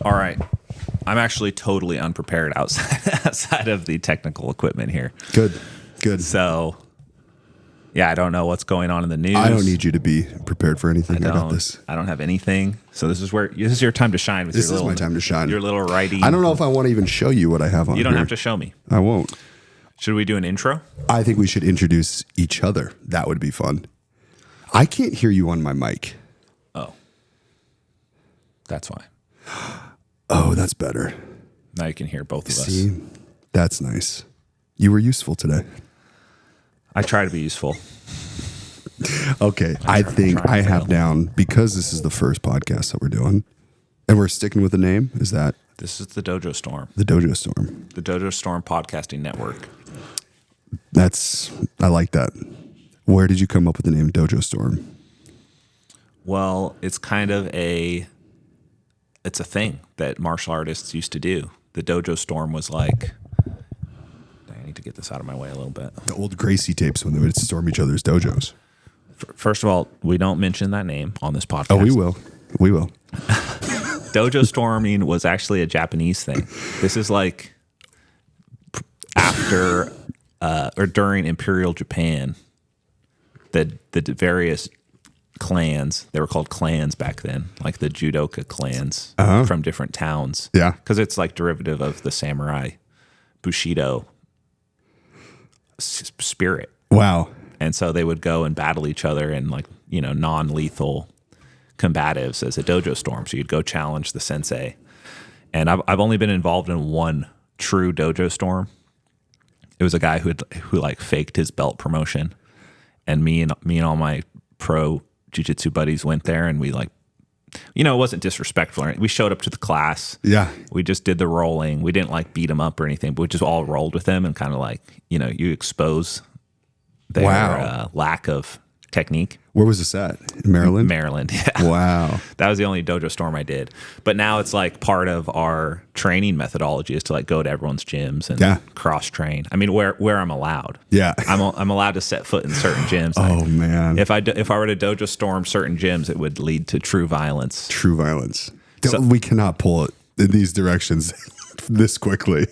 All right. I'm actually totally unprepared outside of the technical equipment here. Good. So, yeah, I don't know what's going on in the news. I don't need you to be prepared for anything. I got this. I don't have anything. So this is your time to shine. With This your is little, my time to shine. Your little righty. I don't know if I want to even show you what I have on. You don't here. have to show me. I won't. Should we do an intro? I think we should introduce each other. That would be fun. I can't hear you on my mic. Oh, that's why. Oh, that's better. Now you can hear both of us. See, that's nice. You were useful today. I try to be useful. Okay, I think I have down, because this is the first podcast that we're doing, and we're sticking with the name. Is that This is the DOJO Storm. the DOJO Storm? The DOJO Storm Podcasting Network. I like that. Where did you come up with the name DOJO Storm? Well, it's kind of it's a thing that martial artists used to do. The DOJO Storm was like, I need to get this out of my way a little bit. The old Gracie tapes when they would storm each other's dojos. First of all, we don't mention that name on this podcast. Oh, we will. We will. DOJO storming was actually a Japanese thing. This is like after or during Imperial Japan, the various clans, they were called clans back then, like the judoka clans from different towns. Yeah. Because it's like derivative of the samurai Bushido spirit. Wow. And so they would go and battle each other in like, non-lethal combatives as a dojo storm. So you'd go challenge the sensei. And I've only been involved in one true dojo storm. It was a guy who like faked his belt promotion. And me and all my pro jiu-jitsu buddies went there, and we like, it wasn't disrespectful. We showed up to the class. Yeah. We just did the rolling. We didn't like beat him up or anything, but we just all rolled with him and kind of like, you expose their lack of technique. Where was this at? In Maryland? Maryland, yeah. Wow. That was the only dojo storm I did. But now it's like part of our training methodology is to like go to everyone's gyms and cross train. I mean, where I'm allowed. Yeah. I'm allowed to set foot in certain gyms. Oh, man. If I were to dojo storm certain gyms, it would lead to true violence. True violence. We cannot pull it in these directions this quickly.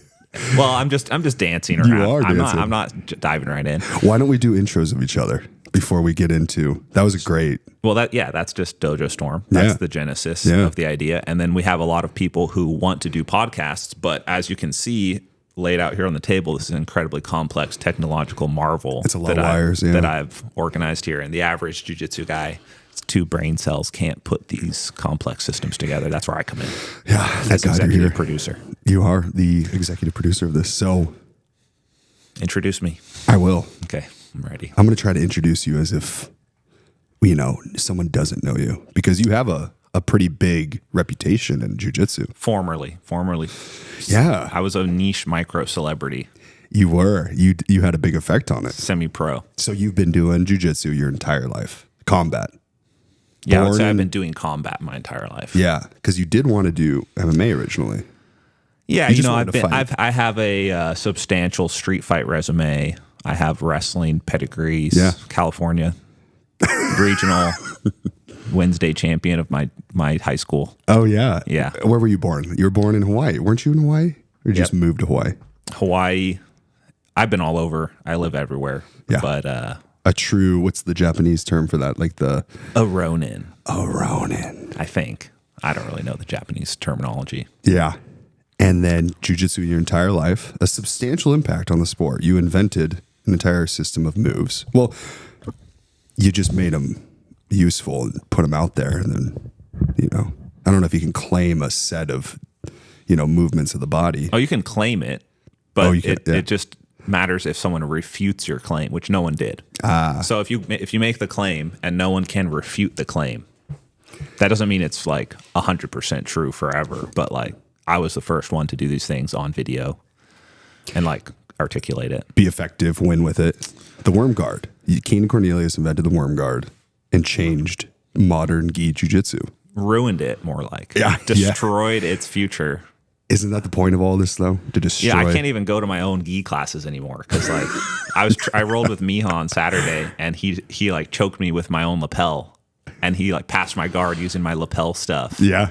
Well, I'm just dancing around. You are dancing. I'm not diving right in. Why don't we do intros of each other before we get into? That was great. Well, that's just Dojo Storm. That's the genesis of the idea. And then we have a lot of people who want to do podcasts, but as you can see laid out here on the table, this is an incredibly complex technological marvel. It's a lot of wires, that I've organized here. And the average jiu-jitsu guy, two brain cells can't put these complex systems together. That's where I come in. Yeah, as executive producer. You are the executive producer of this. So introduce me. I will. Okay, I'm ready. I'm going to try to introduce you as if, someone doesn't know you, because you have a pretty big reputation in jiu-jitsu. Formerly. Yeah. I was a niche micro celebrity. You were. You had a big effect on it. Semi-pro. So you've been doing jiu-jitsu your entire life. Combat. Yeah, I would say I've been doing combat my entire life. Yeah, because you did want to do MMA originally. Yeah, I have a substantial street fight resume. I have wrestling pedigrees. Yeah. California regional Wednesday champion of my high school. Oh yeah, yeah. Where were you born? You were born in Hawaii, weren't you? In Hawaii, or you just moved to Hawaii? Hawaii. I've been all over. I live everywhere. Yeah, but a true, what's the Japanese term for that? Like a ronin. A ronin. I think. I don't really know the Japanese terminology. Yeah. And then jiu-jitsu your entire life, a substantial impact on the sport. You invented an entire system of moves. Well, you just made them useful and put them out there. And then, I don't know if you can claim a set of, movements of the body. Oh, you can claim it, but it just matters if someone refutes your claim, which no one did. So if you make the claim and no one can refute the claim, that doesn't mean it's like 100% true forever. But like I was the first one to do these things on video and like articulate it. Be effective, win with it. The worm guard. Keenan Cornelius invented the worm guard and changed modern gi jiu-jitsu. Ruined it, more like. Yeah. Destroyed its future. Isn't that the point of all this, though? To destroy? Yeah, I can't even go to my own gi classes anymore because, like, I rolled with Miha on Saturday, and he like choked me with my own lapel, and he like passed my guard using my lapel stuff. Yeah,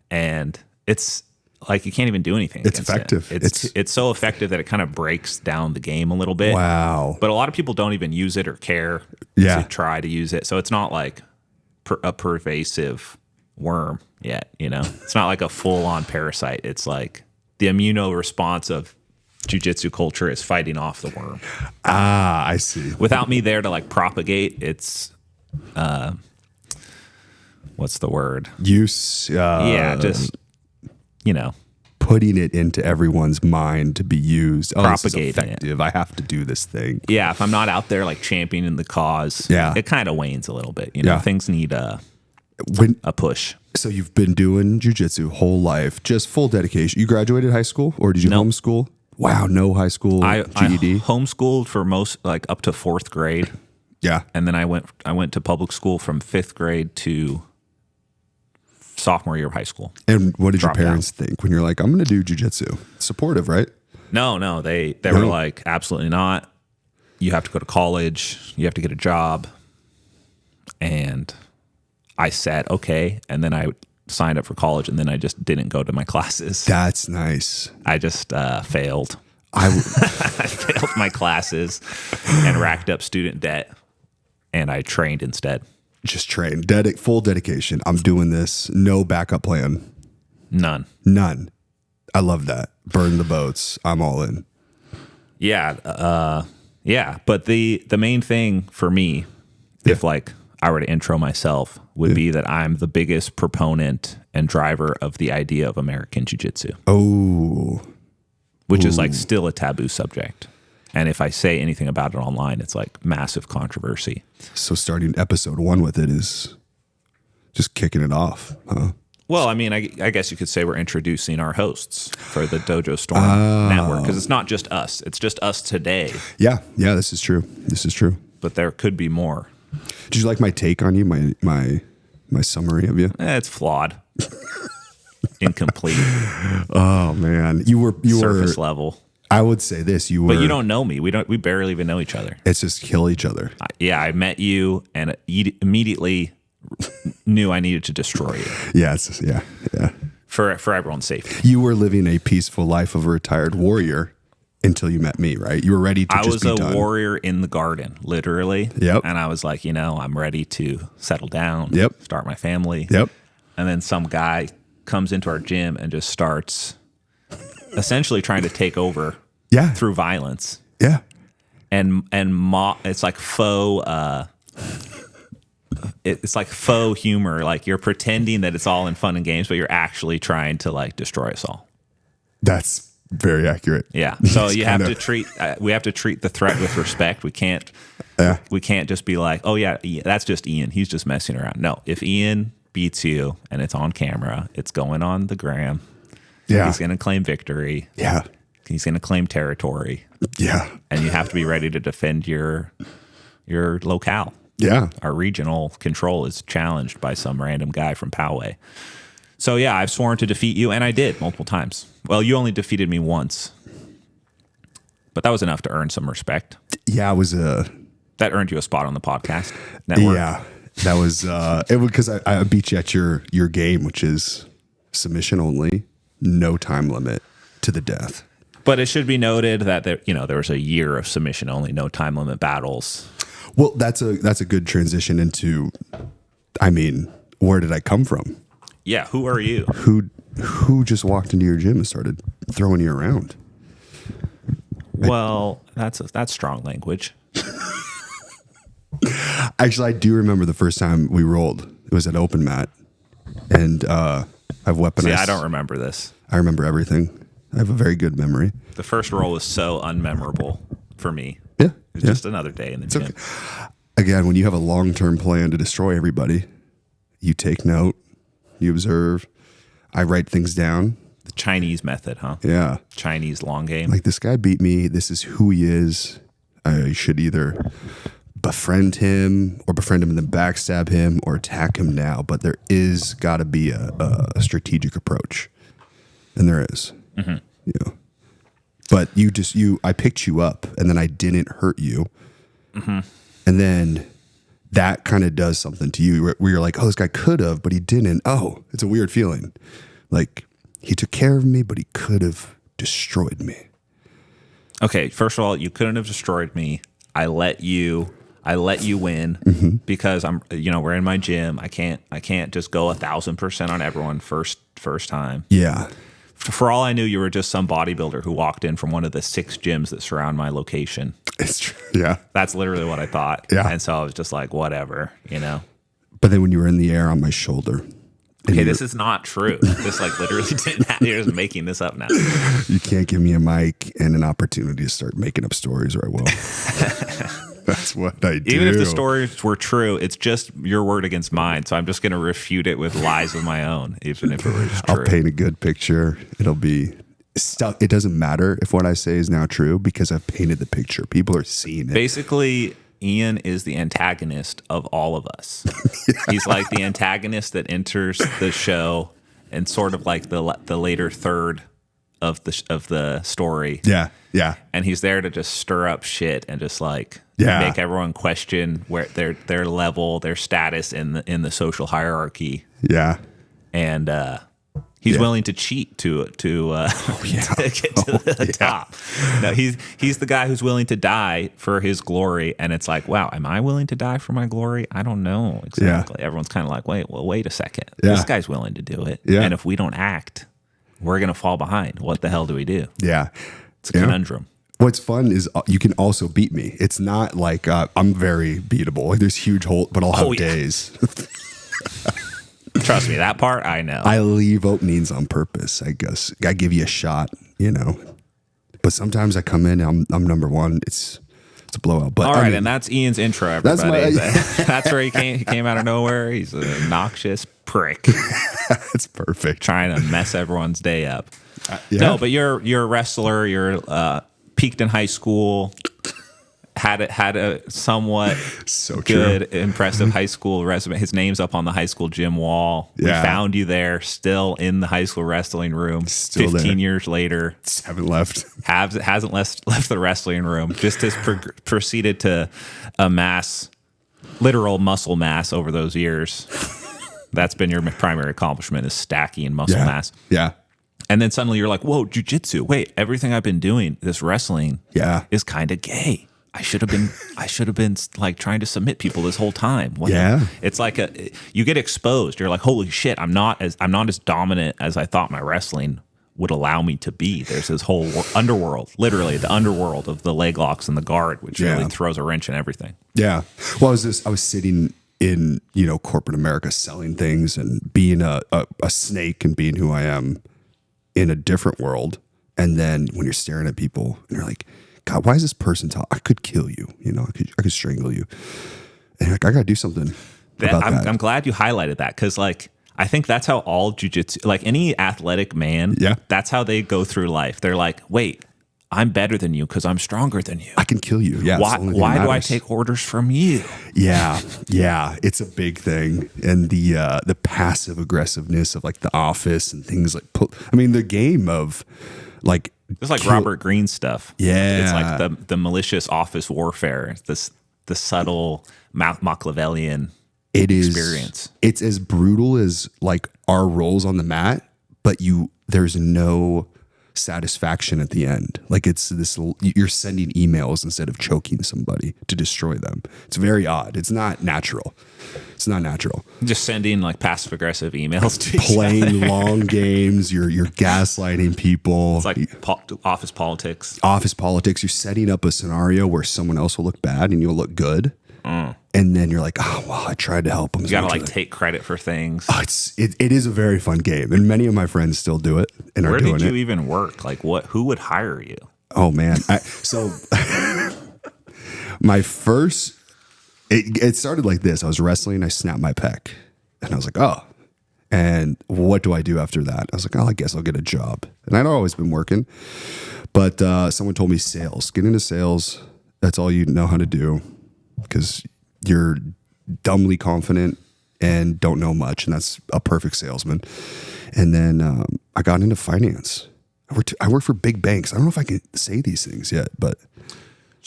and it's like you can't even do anything. It's against effective. It's so effective that it kind of breaks down the game a little bit. Wow. But a lot of people don't even use it or care Yeah. to try to use it. So it's not like a pervasive worm yet, It's not like a full-on parasite. It's like the immuno response of jiu-jitsu culture is fighting off the worm. Ah, I see. Without me there to like propagate, it's what's the word? Use. Yeah, just putting it into everyone's mind to be used. Oh, this is Propagating it. effective. I have to do this thing. yeah. If I'm not out there like championing the cause, Yeah. it kind of wanes a little bit. Yeah. Things need a push. So you've been doing jiu-jitsu whole life, just full dedication. You graduated high school or did you Nope. homeschool? Wow, no high school I GED. homeschooled for most like up to 4th grade, Yeah. and then I went to public school from 5th grade to sophomore year of high school. And what did your Dropped out. parents think when you're like, I'm going to do jiu-jitsu? Supportive, right? No, they were like, absolutely not. You have to go to college. You have to get a job. And I said, okay. And then I signed up for college, and then I just didn't go to my classes. That's nice. I just failed. I I failed my classes and racked up student debt, and I trained instead. just train. Full dedication. I'm doing this. No backup plan. None. None. I love that. Burn the boats. I'm all in. Yeah. Yeah. But the main thing for me, if like I were to intro myself, would be that I'm the biggest proponent and driver of the idea of American Jiu-Jitsu, Oh, which is like still a taboo subject. And if I say anything about it online, it's like massive controversy. so starting episode 1 with it is just kicking it off, huh? Well, I mean, I guess you could say we're introducing our hosts for the DOJO Storm network, because it's not just us. It's just us today, Yeah. Yeah, this is true. This is true. but there could be more. Did you like my take on you, my summary of you? It's flawed, incomplete, Oh man, you were surface level. I would say this, you were. But you don't know me. We barely even know each other. It's just kill each other. Yeah, I met you and immediately knew I needed to destroy you Yeah, yeah. for everyone's safety. You were living a peaceful life of a retired warrior until you met me, right? You were ready to I just was be a done. warrior in the garden, literally. Yep. And I was like, I'm ready to settle down. Yep. Start my family. Yep. And then some guy comes into our gym and just starts essentially trying to take over Yeah. through violence. Yeah. And it's like faux it's like faux humor. Like you're pretending that it's all in fun and games, but you're actually trying to like destroy us all. That's very accurate. Yeah. So It's you have kinda- to treat we have to treat the threat with respect. We can't just be like, oh yeah, that's just Ian. He's just messing around. No, if Ian beats you and it's on camera, it's going on the gram. Yeah. He's going to claim victory. Yeah. He's going to claim territory, Yeah. and you have to be ready to defend your locale. Yeah. Our regional control is challenged by some random guy from Poway. So yeah, I've sworn to defeat you, and I did multiple times. Well, you only defeated me once, but that was enough to earn some respect. Yeah. It was That earned you a spot on the podcast network. yeah. That was it was because I beat you at your game, which is submission only, no time limit to the death. But it should be noted that there was a year of submission only, no time limit battles. Well, that's a good transition into, I mean, where did I come from? Yeah, who are you? Who just walked into your gym and started throwing you around? Well, that's strong language. Actually, I do remember the first time we rolled. It was at open mat, and I've weaponized. See, I don't remember this. I remember everything. I have a very good memory. The first roll was so unmemorable for me. Yeah, It was just another day in the gym. okay. Again, when you have a long-term plan to destroy everybody, you take note, you observe. I write things down. The Chinese method, huh? Yeah, Chinese long game. like this guy beat me. This is who he is. I should either befriend him and then backstab him or attack him now. But there is got to be a strategic approach, and there is. Mm-hmm. You know. But I picked you up, and then I didn't hurt you, and then that kind of does something to you where you're like, oh, this guy could have, but he didn't. Oh, it's a weird feeling. Like He took care of me, but he could have destroyed me. Okay, first of all, you couldn't have destroyed me. I let you win because we're in my gym. I can't just go 1,000% on everyone first time. Yeah. For all I knew, you were just some bodybuilder who walked in from one of the 6 gyms that surround my location. It's true. Yeah. That's literally what I thought. Yeah. And so I was just like, whatever, But then when you were in the air on my shoulder. Okay, this is not true. This literally didn't happen. You're just making this up now. You can't give me a mic and an opportunity to start making up stories, or I will. That's what I do. Even if the stories were true, it's just your word against mine. So I'm just going to refute it with lies of my own, even if it were just true. I'll paint a good picture. It'll be stuff. It doesn't matter if what I say is now true because I've painted the picture. People are seeing it. Basically, Ian is the antagonist of all of us. He's like the antagonist that enters the show and sort of like the later third of the story. Yeah, yeah. And he's there to just stir up shit and just make everyone question where their level, their status in the social hierarchy. Yeah. And he's willing to cheat to get to the top. No, he's the guy who's willing to die for his glory, and it's like, wow, am I willing to die for my glory? I don't know exactly. Yeah. Everyone's kind of like, wait a second. Yeah. This guy's willing to do it, and if we don't act, we're gonna fall behind. What the hell do we do? Yeah, it's a conundrum. What's fun is you can also beat me. It's not like I'm very beatable. Like there's huge holes, but I'll have days. Trust me, that part I know. I leave openings on purpose, I guess. I give you a shot, But sometimes I come in and I'm number one. It's a blowout. But all right, and that's Ian's intro, everybody. That's where he came. He came out of nowhere. He's an obnoxious prick. That's perfect. Trying to mess everyone's day up. No, but you're a wrestler. You're peaked in high school. Had a somewhat good, impressive high school resume. His name's up on the high school gym wall. Yeah. We found you there, still in the high school wrestling room. Still 15 there. Years later. Haven't left. Hasn't left the wrestling room. Just has proceeded to amass literal muscle mass over those years. That's been your primary accomplishment, is stacking muscle mass. Yeah. And then suddenly you're like, whoa, jujitsu. Wait, everything I've been doing, this wrestling, is kind of gay. I should have been like trying to submit people this whole time. It's like you get exposed. You're like, holy shit, I'm not as dominant as I thought my wrestling would allow me to be. There's this whole underworld, literally the underworld of the leg locks and the guard, which really throws a wrench in everything. Yeah. Well, I was sitting in corporate America selling things and being a snake and being who I am in a different world. And then when you're staring at people and you're like, God, why is this person talking? I could kill you. I could strangle you. And you're like, I got to do something about that. I'm glad you highlighted that because, I think that's how all jiu-jitsu, any athletic man, that's how they go through life. They're like, wait, I'm better than you because I'm stronger than you. I can kill you. Yeah. Why do I take orders from you? Yeah. Yeah. It's a big thing. And the passive aggressiveness of the office and things the game of it's like Robert Greene stuff. Yeah. It's like the malicious office warfare, the subtle Machiavellian experience. It's as brutal as our roles on the mat, but there's no satisfaction at the end. It's this, you're sending emails instead of choking somebody to destroy them. It's very odd. It's not natural. Just sending passive aggressive emails to playing long games. You're gaslighting people. It's like office politics. You're setting up a scenario where someone else will look bad and you'll look good. And then you're like, oh, well, I tried to help them. You got to take credit for things. Oh, it is a very fun game. And many of my friends still do it and are doing it. Where did you even work? Who would hire you? Oh, man. So my first, it started like this. I was wrestling. I snapped my pec. And I was like, oh. And what do I do after that? I was like, oh, I guess I'll get a job. And I'd always been working. But someone told me sales. Get into sales. That's all you know how to do. Because you're dumbly confident and don't know much, and that's a perfect salesman. And then I got into finance. I worked for big banks. I don't know if I can say these things yet, but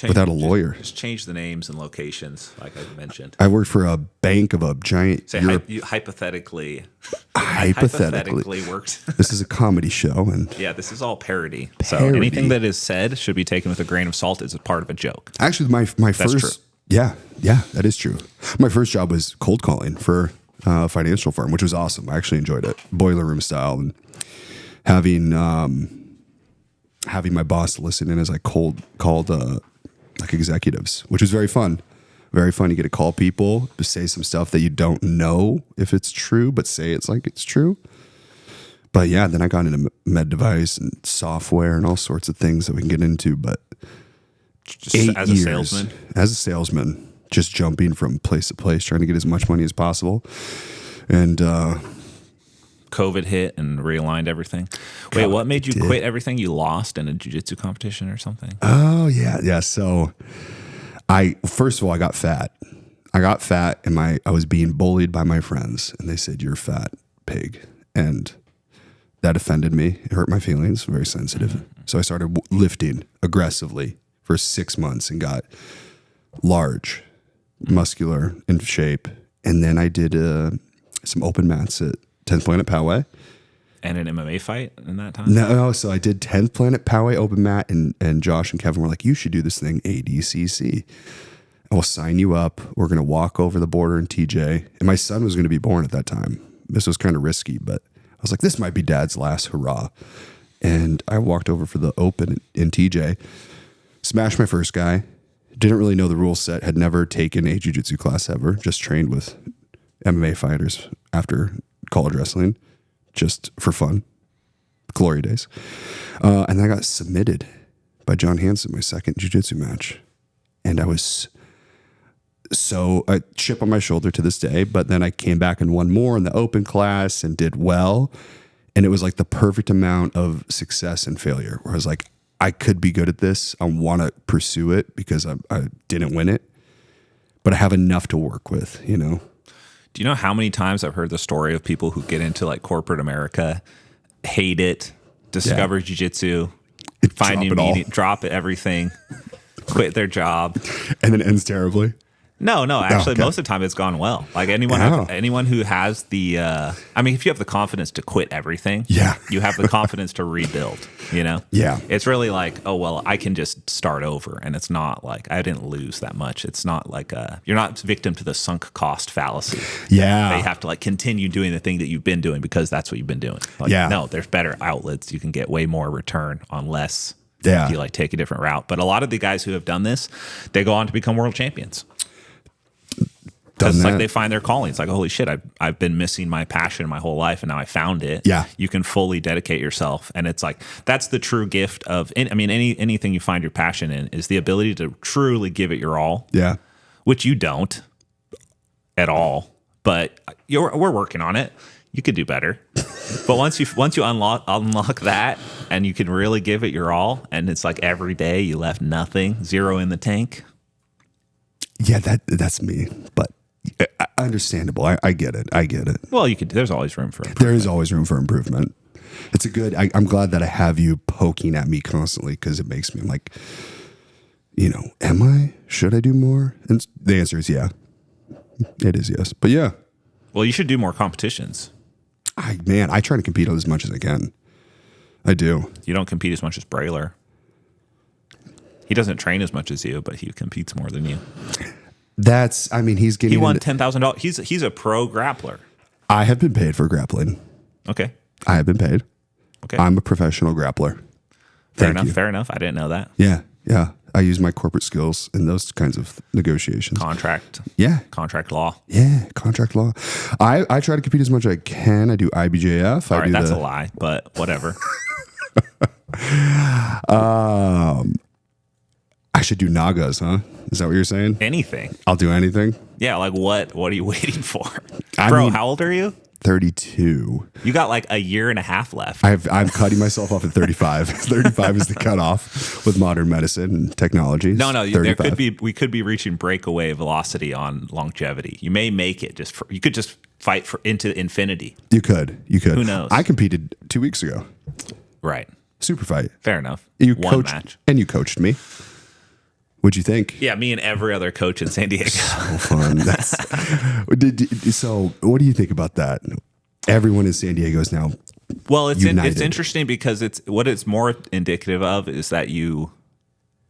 without a lawyer. Just change the names and locations, like I mentioned. I worked for a bank of a giant. Say hypothetically. Hypothetically worked. This is a comedy show, and Yeah, this is all parody. So Parody. anything that is said should be taken with a grain of salt as a part of a joke. actually, my first. true. Yeah, that is true. My first job was cold calling for a financial firm, which was awesome. I actually enjoyed it, boiler room style, and having my boss listen in as I called like executives, which was very fun. Very fun. You get to call people to say some stuff that you don't know if it's true, but say it's like it's true. But yeah, then I got into med device and software and all sorts of things that we can get into. But Just 8 as years a salesman. as a salesman, just jumping from place to place, trying to get as much money as possible. And COVID hit and realigned everything. Wait, what made you quit everything you lost in a jiu-jitsu competition or something? oh yeah. So first of all, I got fat. And I was being bullied by my friends, and they said, "You're fat, pig," and that offended me. It hurt my feelings. Very sensitive. So I started lifting aggressively for 6 months and got large, muscular, in shape. And then I did some open mats at 10th Planet Poway. And an MMA fight in that time? No, so I did 10th Planet Poway open mat, and Josh and Kevin were like, "You should do this thing, ADCC. I will sign you up. We're going to walk over the border in TJ." And my son was going to be born at that time. This was kind of risky, but I was like, this might be dad's last hurrah. And I walked over for the open in TJ, smashed my first guy, didn't really know the rule set, had never taken a jiu-jitsu class ever, just trained with MMA fighters after college wrestling, just for fun, glory days. And then I got submitted by John Hansen, my second jiu-jitsu match. And I was a chip on my shoulder to this day, but then I came back and won more in the open class and did well. And it was like the perfect amount of success and failure where I was like, I could be good at this. I want to pursue it because I didn't win it, but I have enough to work with, you know? Do you know how many times I've heard the story of people who get into like corporate America, hate it, discover jiu-jitsu, find a meeting, drop everything, quit their job. And then it ends terribly. No, actually, okay. most of the time it's gone well. Like anyone who has the, if you have the confidence to quit everything, Yeah. you have the confidence to rebuild, you know? Yeah. It's really like, oh, well, I can just start over. And it's not like, I didn't lose that much. It's not like, you're not victim to the sunk cost fallacy. Yeah. They have to like continue doing the thing that you've been doing because that's what you've been doing. Like, Yeah. no, there's better outlets. You can get way more return on less. Yeah. If you like take a different route. But a lot of the guys who have done this, they go on to become world champions. Because it's like they find their calling. It's like, holy shit, I've been missing my passion my whole life, and now I found it. Yeah. You can fully dedicate yourself. And it's like, that's the true gift of, anything you find your passion in is the ability to truly give it your all. Yeah. Which you don't at all. But we're working on it. You could do better. But once you unlock that, and you can really give it your all, and it's like every day you left nothing, zero in the tank. Yeah, that's me. But understandable. I get it. Well, there's always room for improvement. There is always room for improvement. It's I'm glad that I have you poking at me constantly because it makes me like, should I do more? And the answer is yeah. It is yes. But yeah. Well, you should do more competitions. I try to compete as much as I can. I do. You don't compete as much as Brayler. He doesn't train as much as you, but he competes more than you. He's getting. He won $10,000. He's a pro grappler. I have been paid for grappling. Okay. I have been paid. Okay. I'm a professional grappler. Fair enough. I didn't know that. Yeah. I use my corporate skills in those kinds of negotiations. Contract. Yeah. Contract law. Yeah. Contract law. I try to compete as much as I can. I do IBJF. All right, that's a lie, but whatever. I should do Nagas, huh? Is that what you're saying? Anything. I'll do anything. Yeah, like what? What are you waiting for? Bro, how old are you? 32. You got like a year and a half left. I'm cutting myself off at 35. 35 is the cutoff with modern medicine and technology. No, we could be reaching breakaway velocity on longevity. You may make it you could just fight into infinity. You could. Who knows? I competed 2 weeks ago. Right. Super fight. Fair enough. You One match. And you coached me. What'd you think? Yeah, me and every other coach in San Diego. So fun. So what do you think about that? Everyone in San Diego is now Well, it's united. interesting because it's more indicative of is that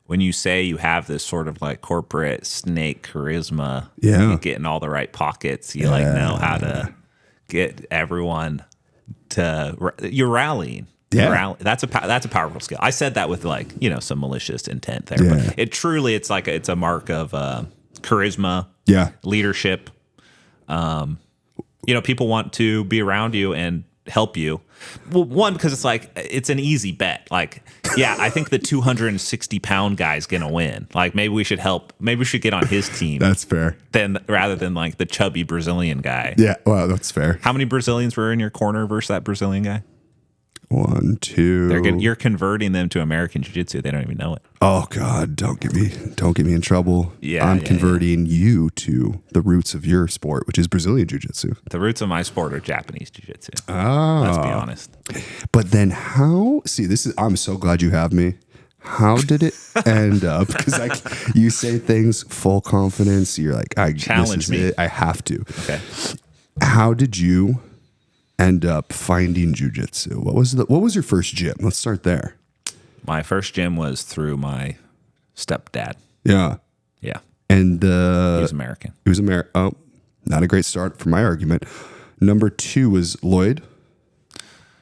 when you say you have this sort of like corporate snake charisma, Yeah. you get in all the right pockets, you like know how to get everyone you're rallying. Yeah. That's a powerful skill. I said that with like, some malicious intent there, Yeah. but it's a mark of charisma, Yeah. leadership. People want to be around you and help you. Well, one, because it's an easy bet. Like, yeah, I think the 260-pound guy's gonna win. Like, maybe we should get on his team. That's fair. Rather than like the chubby Brazilian guy. Yeah. Well, that's fair. How many Brazilians were in your corner versus that Brazilian guy? 1, 2. You're converting them to American Jiu-Jitsu. They don't even know it. Oh God, don't get me in trouble. Yeah, I'm yeah, converting you to the roots of your sport, which is Brazilian Jiu-Jitsu. The roots of my sport are Japanese Jiu-Jitsu. Ah. Let's be honest. But then I'm so glad you have me. How did it end up? Because you say things full confidence. You're like, Challenge me. I have to. Okay. How did you end up finding jiu-jitsu? What was your first gym? Let's start there. My first gym was through my stepdad. Yeah. Yeah. And He was American. He was American. Oh, not a great start for my argument. Number 2 was Lloyd.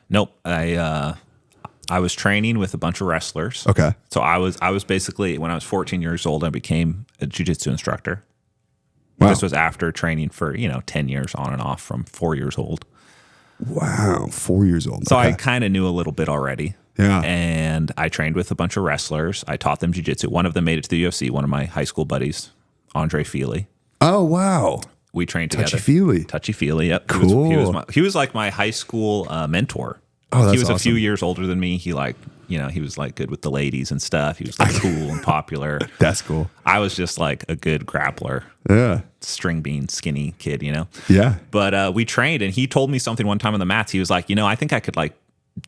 Nope. I was training with a bunch of wrestlers. Okay. So I was basically, when I was 14 years old, I became a jiu-jitsu instructor. Wow. This was after training for, 10 years on and off from 4 years old. Wow. 4 years old. So Okay. I kind of knew a little bit already. Yeah. And I trained with a bunch of wrestlers. I taught them jiu-jitsu. One of them made it to the UFC, one of my high school buddies, Andre Feely. Oh, wow. We trained together. Touchy-feely. Touchy-feely, yep. Cool. He was like my high school mentor. Oh, that's he was a few awesome. years older than me. He he was like good with the ladies and stuff. He was like cool and popular. That's cool. I was just like a good grappler, Yeah. string bean, skinny kid, Yeah. But we trained, and he told me something one time on the mats. He was like, I think I could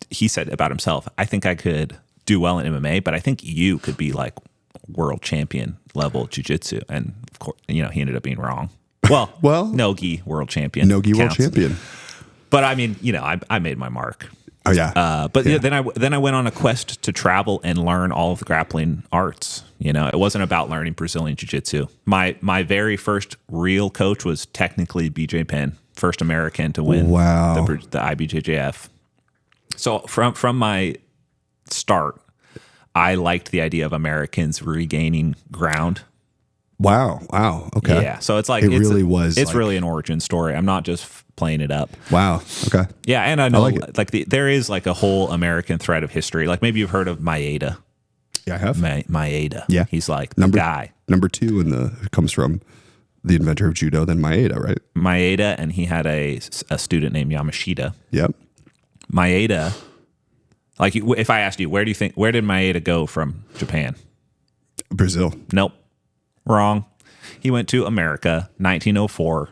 he said about himself, I think I could do well in MMA, but I think you could be like world champion level jiu-jitsu. And of course, he ended up being wrong. Well, Nogi world champion. Nogi world counts. champion. But I mean, I made my mark. Oh, yeah. But then I went on a quest to travel and learn all of the grappling arts. It wasn't about learning Brazilian Jiu-Jitsu. My very first real coach was technically BJ Penn, first American to win Wow. the IBJJF. So from my start, I liked the idea of Americans regaining ground. Wow. Okay. Yeah. So it's like It really was It's like- really an origin story. I'm not just playing it up. Wow. Okay. Yeah, and I know like it. there is like a whole American thread of history. Like maybe you've heard of Maeda. Yeah, I have. Maeda. Yeah. He's like Number the guy. Number 2 it comes from the inventor of judo, then Maeda, right? Maeda, and he had a student named Yamashita. Yep. Maeda, like if I asked you, where did Maeda go from Japan? Brazil. Nope. Wrong. He went to America, 1904,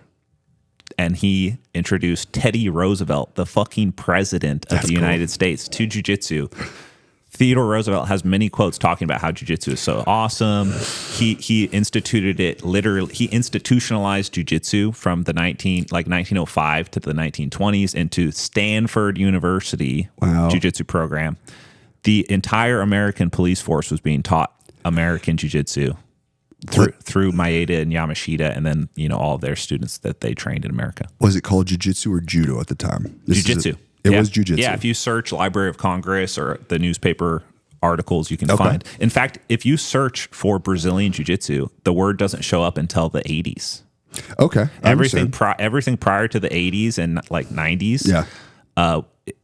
and he introduced Teddy Roosevelt, the fucking president of the United States, to jiu-jitsu. Theodore Roosevelt has many quotes talking about how jiu-jitsu is so awesome. He instituted it literally. He institutionalized jiu-jitsu from the 1905 to the 1920s into Stanford University Wow. jiu-jitsu program. The entire American police force was being taught American jiu-jitsu through Maeda and Yamashita, and then all of their students that they trained in America. Was it called jiu-jitsu or judo at the time? Jiu-jitsu. It was jiu-jitsu. Yeah, if you search Library of Congress or the newspaper articles, you can find. In fact, if you search for Brazilian jiu-jitsu, the word doesn't show up until the 80s. Okay. I Everything understand. prior to the 80s and like 90s, Yeah.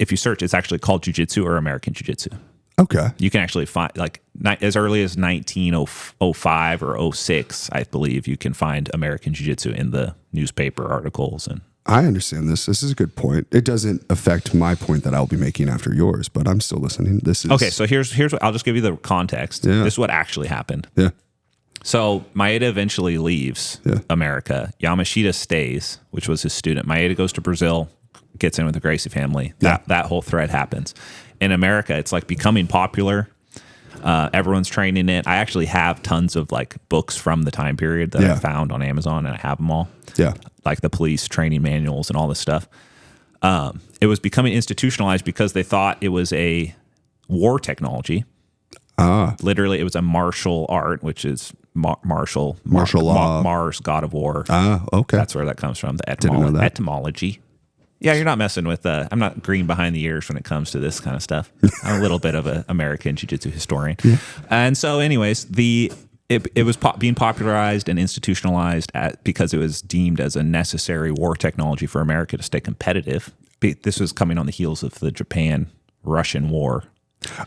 if you search, it's actually called jiu-jitsu or American jiu-jitsu. Okay. You can actually find, like, as early as 1905 or 06, I believe, you can find American jiu-jitsu in the newspaper articles. And I understand this. This is a good point. It doesn't affect my point that I'll be making after yours, but I'm still listening. This is okay. So here's what I'll just give you the context. Yeah. This is what actually happened. Yeah. So Maeda eventually leaves America. Yamashita stays, which was his student. Maeda goes to Brazil, gets in with the Gracie family. That whole thread happens. In America, it's like becoming popular. Everyone's training it. I actually have tons of like books from the time period that I found on Amazon, and I have them all. Yeah. Like the police training manuals and all this stuff. It was becoming institutionalized because they thought it was a war technology. Literally, it was a martial art, which is martial law. Mars, god of war. Okay. That's where that comes from, the Didn't know that. etymology. Yeah, you're not messing with, I'm not green behind the ears when it comes to this kind of stuff. I'm a little bit of an American jiu-jitsu historian. Yeah. And so anyways, it was being popularized and institutionalized because it was deemed as a necessary war technology for America to stay competitive. This was coming on the heels of the Japan-Russian war.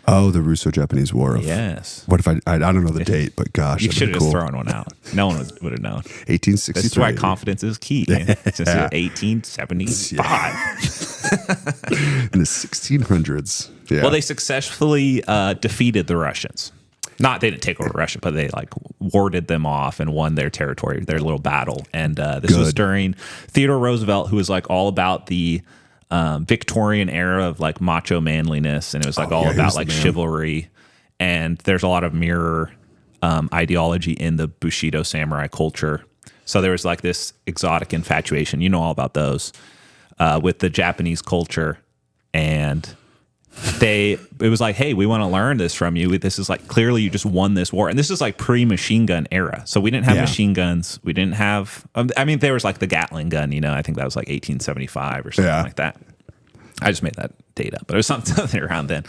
Oh, the Russo-Japanese War. Yes. What if I don't know the date, but gosh, you should have just thrown one out. No one would have known. 1863. That's why confidence is key. Since 1875. In the 1600s. Yeah. Well, they successfully defeated the Russians. They didn't take over Russia, but they like warded them off and won their territory, their little battle. And this was during Theodore Roosevelt, who was like all about the Victorian era of like macho manliness, and it was like all about like chivalry. And there's a lot of mirror ideology in the Bushido samurai culture. So there was like this exotic infatuation, you know all about those, with the Japanese culture. And it was like, hey, we want to learn this from you. This is like, clearly you just won this war. And this is like pre-machine gun era. So we didn't have machine guns. We didn't have, there was like the Gatling gun, I think that was like 1875 or something like that. I just made that date up, but it was something around then.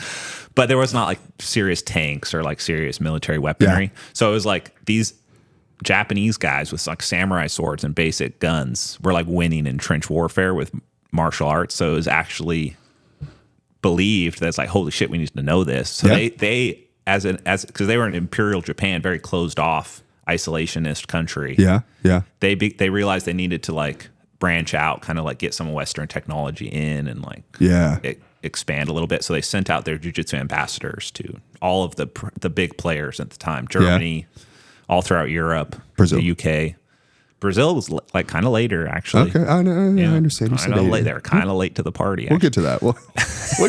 But there was not like serious tanks or like serious military weaponry. Yeah. So it was like these Japanese guys with like samurai swords and basic guns were like winning in trench warfare with martial arts. So it was actually believed that it's like, holy shit, we need to know this. So they because they were in Imperial Japan, very closed off, isolationist country. Yeah. They realized they needed to like branch out, kind of like get some Western technology in and like expand a little bit. So they sent out their jiu-jitsu ambassadors to all of the big players at the time, Germany, all throughout Europe, Brazil, the UK. Brazil was like kind of later, actually. Okay, I understand. They're kind of late to the party. We'll get to that. We'll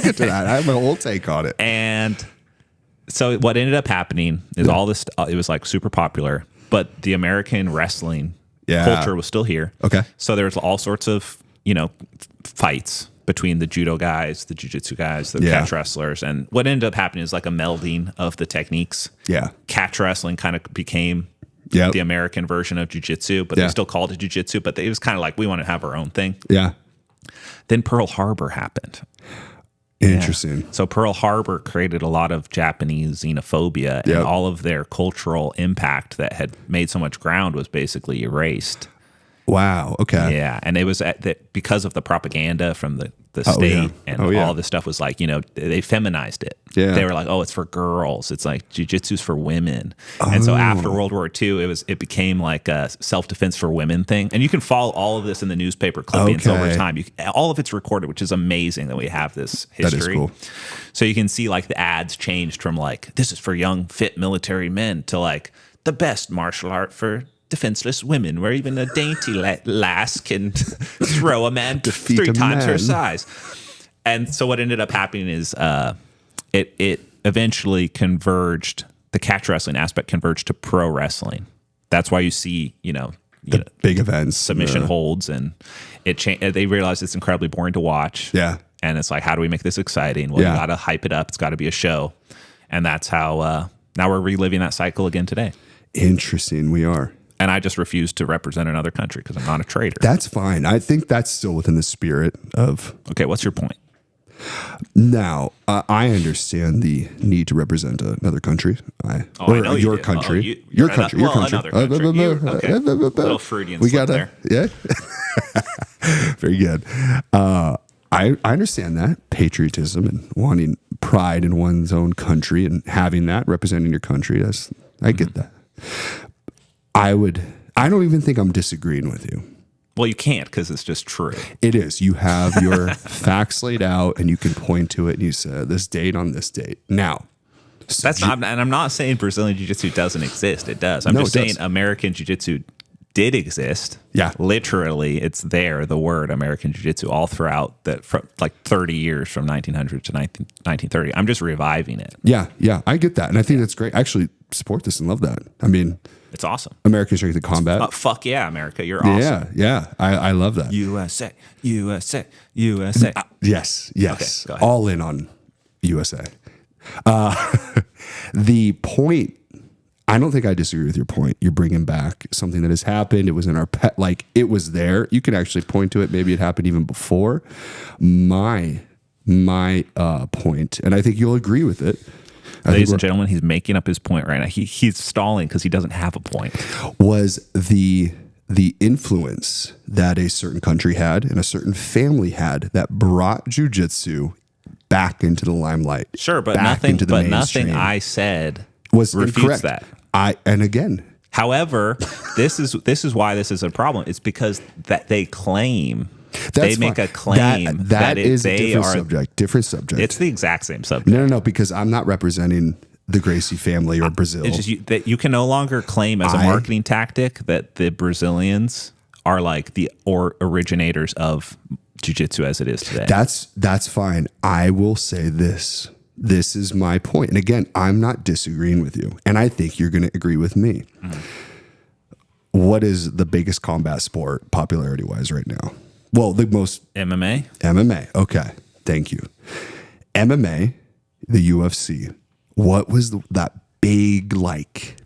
get to that. I have a whole take on it. And so what ended up happening is all this. It was like super popular, but the American wrestling culture was still here. Okay. So there was all sorts of fights between the judo guys, the jiu-jitsu guys, the catch wrestlers, and what ended up happening is like a melding of the techniques. Yeah. Catch wrestling kind of became the American version of jiu-jitsu, but they still called it jiu-jitsu, but it was kind of like, we want to have our own thing. Yeah. Then Pearl Harbor happened. Interesting. Yeah. So Pearl Harbor created a lot of Japanese xenophobia, and all of their cultural impact that had made so much ground was basically erased. Wow. Okay. Yeah, and it was because of the propaganda from the state and all this stuff was like, they feminized it. Yeah. They were like, oh, it's for girls. It's like jiu-jitsu's for women. And so after World War II, it became like a self-defense for women thing. And you can follow all of this in the newspaper clippings over time. All of it's recorded, which is amazing that we have this history. That is cool. So you can see like the ads changed from like, this is for young, fit military men to like the best martial art for defenseless women, where even a dainty lass can throw a man Defeat 3 a times her man. size. And so what ended up happening is it eventually converged, the catch wrestling aspect converged to pro wrestling. That's why you see, the big events, submission holds, and they realized it's incredibly boring to watch. Yeah. And it's like, how do we make this exciting? Well, you got to hype it up. It's got to be a show. And that's how now we're reliving that cycle again today. Interesting. We are. And I just refuse to represent another country because I'm not a traitor. That's fine. I think that's still within the spirit of. Okay, what's your point? Now, I understand the need to represent another country. I know your do. country. Oh, your country. Your country. Another country. Okay. Little Freudian slip there. Yeah. Very good. I understand that patriotism and wanting pride in one's own country and having that representing your country. I get that. I don't even think I'm disagreeing with you. Well, you can't because it's just true. It is. You have your facts laid out and you can point to it and you say this date on this date. Now, and I'm not saying Brazilian Jiu-Jitsu doesn't exist. It does. I'm just saying American Jiu-Jitsu did exist. Yeah. Literally, it's there, the word American Jiu-Jitsu, all throughout that, from like 30 years from 1900 to 1930. I'm just reviving it. Yeah. Yeah. I get that. And I think that's great. I actually support this and love that. I mean, It's awesome. American Strength and Combat. Fuck yeah, America. You're awesome. Yeah. Yeah. I love that. USA, USA, USA. Yes. Yes. Okay, go ahead. All in on USA. The point, I don't think I disagree with your point. You're bringing back something that has happened. It was in our pet, like it was there. You can actually point to it. Maybe it happened even before. My point, and I think you'll agree with it. Ladies and gentlemen, he's making up his point right now. He's stalling because he doesn't have a point. Was the influence that a certain country had and a certain family had that brought jiu-jitsu back into the limelight. Sure, but back nothing. into the But mainstream. nothing I said Was refutes incorrect. that. And again, However, this is why this is a problem. It's because that they claim they make fine. a claim that is a they different are. subject. Different subject. It's the exact same subject. No, because I'm not representing the Gracie family or Brazil. It's just that you can no longer claim as a marketing tactic that the Brazilians are like the originators of jiu-jitsu as it is today. That's fine. I will say this. This is my point. And again, I'm not disagreeing with you. And I think you're going to agree with me. Mm-hmm. What is the biggest combat sport popularity wise right now? Well, the most MMA. MMA. Okay. Thank you. MMA, the UFC. What was that big like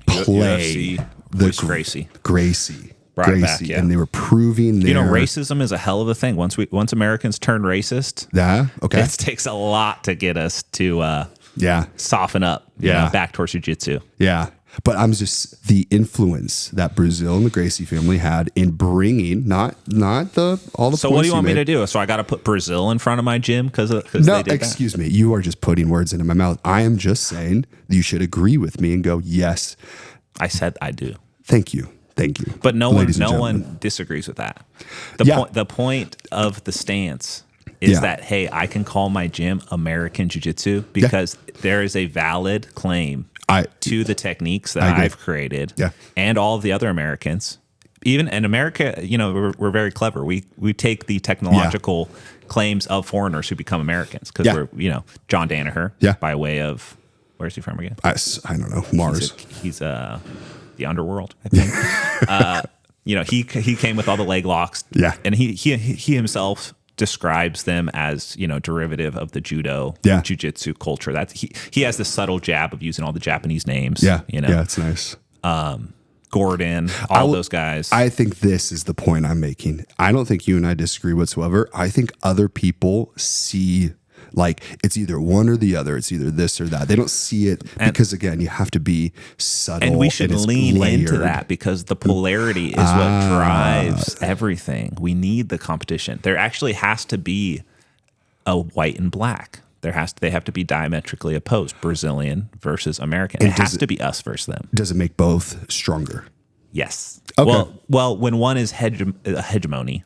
play? UFC The was Gracie. Gracie. Brought it back, yeah. And they were proving their... Racism is a hell of a thing. Once Americans turn racist, Yeah. Okay. it takes a lot to get us to Yeah. soften up. you Yeah. know, back towards jiu-jitsu. Yeah. But I'm just the influence that Brazil and the Gracie family had in bringing not all the. So what do you want me to do? So I got to put Brazil in front of my gym because No, they did excuse me. You are just putting words into my mouth. I am just saying that you should agree with me and go, yes. I said I do. Thank you. Thank you. But no ladies and one disagrees with that. Yeah. The point of the stance is Yeah. that, hey, I can call my gym American Jiu-Jitsu because there is a valid claim to the techniques that I've created and all of the other Americans. Even in America, you know, we're very clever. We take the technological claims of foreigners who become Americans because we're, you know, John Danaher by way of, where's he from again? I don't know. Mars. He's the underworld, I think. You know, he came with all the leg locks. Yeah. And he himself describes them as, you know, derivative of the judo, jiu-jitsu culture. That's he has the subtle jab of using all the Japanese names. Yeah. You know. Yeah, it's nice. Gordon, all those guys. I think this is the point I'm making. I don't think you and I disagree whatsoever. I think other people see like it's either one or the other. It's either this or that. They don't see it because, again, you have to be subtle. And we should lean layered into that because the polarity is what drives everything. We need the competition. There actually has to be a white and black. They have to be diametrically opposed, Brazilian versus American. It has to be us versus them. Does it make both stronger? Yes. Okay. Well, when one is hegemony,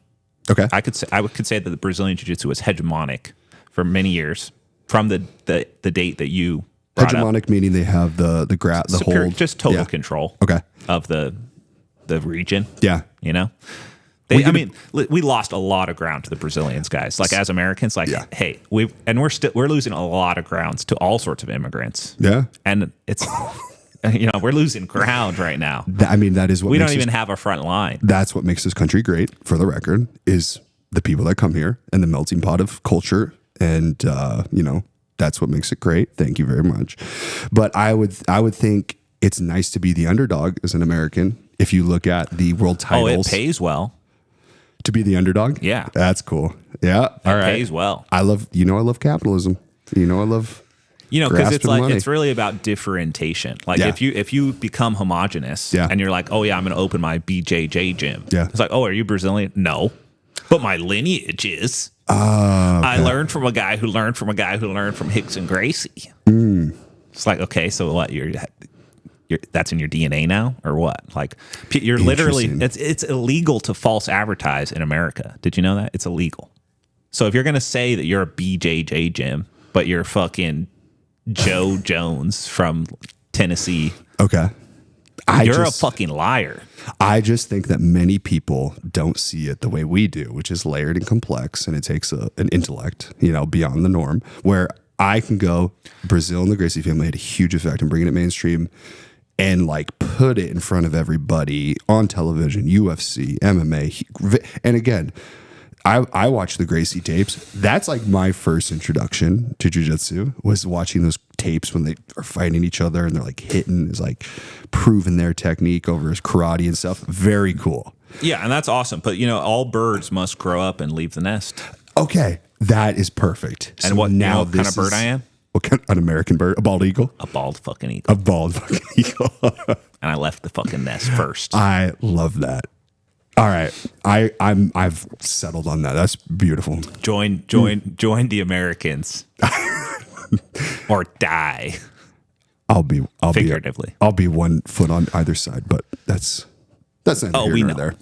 okay, I could say that the Brazilian Jiu-Jitsu was hegemonic for many years from the date that you brought hegemonic up. Meaning they have the hold, just total control. Of the region. Yeah, you know. We lost a lot of ground to the Brazilians, guys. Like as Americans, hey, we're losing a lot of grounds to all sorts of immigrants. Yeah, and it's you know, we're losing ground right now. I mean, that is what we don't even have a front line. That's what makes this country great. For the record, is the people that come here and the melting pot of culture, and you know, that's what makes it great. Thank you very much. But I would think it's nice to be the underdog as an American. If you look at the world titles, it pays well. To be the underdog? Yeah. That's cool. Yeah. All right. It pays well. I love capitalism. I love because it's like money. It's really about differentiation. Like if you become homogenous and you're like, oh yeah, I'm going to open my BJJ gym. Yeah. It's like, oh, are you Brazilian? No. But my lineage is. Okay. I learned from a guy who learned from a guy who learned from Hicks and Gracie. It's like, okay, so what? You're that's in your DNA now, or what? Like, you're literally it's illegal to false advertise in America. Did you know that? It's illegal. So if you're gonna say that you're a BJJ gym, but you're fucking Joe Jones from Tennessee, okay, You're a fucking liar. I just think that many people don't see it the way we do, which is layered and complex, and it takes an intellect, beyond the norm. Where I can go, Brazil and the Gracie family had a huge effect in bringing it mainstream and like put it in front of everybody on television, UFC, MMA. And again, I watched the Gracie tapes. That's like my first introduction to jiu-jitsu, was watching those tapes when they are fighting each other and they're like hitting, is like proving their technique over his karate and stuff. Very cool. Yeah, and that's awesome. But all birds must grow up and leave the nest. Okay, that is perfect. And what kind of bird I am? What kind? An American bird? A bald eagle? A bald fucking eagle. A bald fucking eagle. And I left the fucking nest first. I love that. All right, I've settled on that. That's beautiful. Join the Americans, or die. I'll be figuratively. I'll be 1 foot on either side, but that's neither here nor there.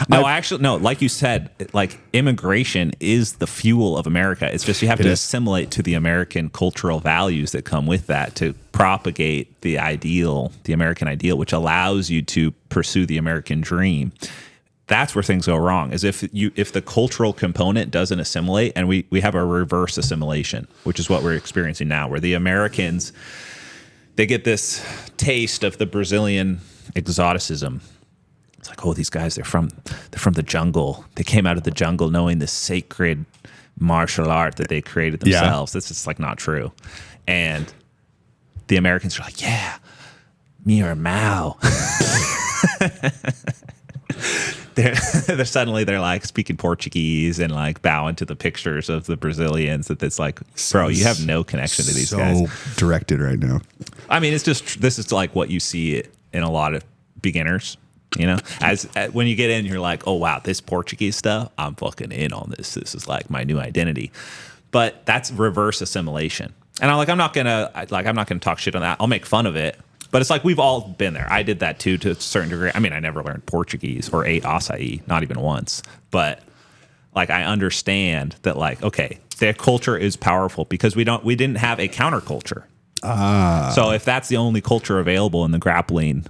No, actually, no. Like you said, like immigration is the fuel of America. It's just you have to assimilate to the American cultural values that come with that to propagate the American ideal, which allows you to pursue the American dream. That's where things go wrong. Is if the cultural component doesn't assimilate, and we have a reverse assimilation, which is what we're experiencing now, where the Americans, they get this taste of the Brazilian exoticism. It's like, oh, these guys, they're from the jungle. They came out of the jungle knowing this sacred martial art that they created themselves. That's just like not true. And the Americans are like, yeah, me or Mao. They're like speaking Portuguese and like bowing to the pictures of the Brazilians. That it's like, bro, you have no connection to these guys. So directed right now. I mean, this is like what you see in a lot of beginners. As when you get in, you're like, oh wow, this Portuguese stuff, I'm fucking in on this. This is like my new identity. But that's reverse assimilation. And I'm not gonna talk shit on that. I'll make fun of it. But it's like we've all been there. I did that too to a certain degree. I mean, I never learned Portuguese or ate acai, not even once. But like I understand that like, okay, their culture is powerful because we didn't have a counterculture. So if that's the only culture available in the grappling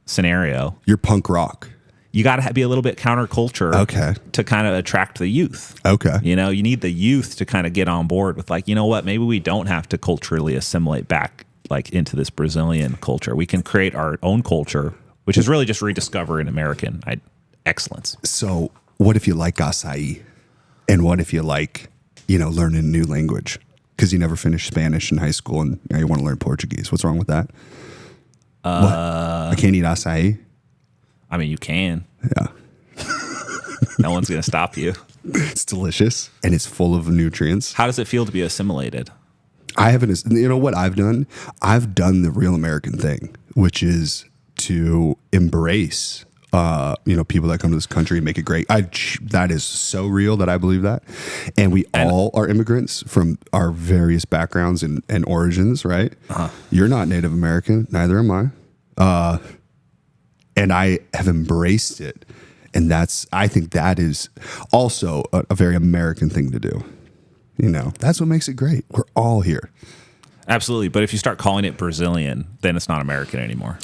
scenario, you're punk rock. You got to be a little bit counterculture, to kind of attract the youth. Okay, you need the youth to kind of get on board with like, you know what, maybe we don't have to culturally assimilate back like into this Brazilian culture. We can create our own culture, which is really just rediscovering American excellence. So, what if you like acai, and what if you like, learning a new language because you never finished Spanish in high school and now you want to learn Portuguese? What's wrong with that? I can't eat acai. I mean, you can. Yeah. No one's going to stop you. It's delicious and it's full of nutrients. How does it feel to be assimilated? I haven't. You know what I've done? I've done the real American thing, which is to embrace, people that come to this country and make it great. That is so real that I believe that. And we all are immigrants from our various backgrounds and origins, right? Uh-huh. You're not Native American, neither am I. And I have embraced it. And I think that is also a very American thing to do. That's what makes it great. We're all here. Absolutely. But if you start calling it Brazilian, then it's not American anymore.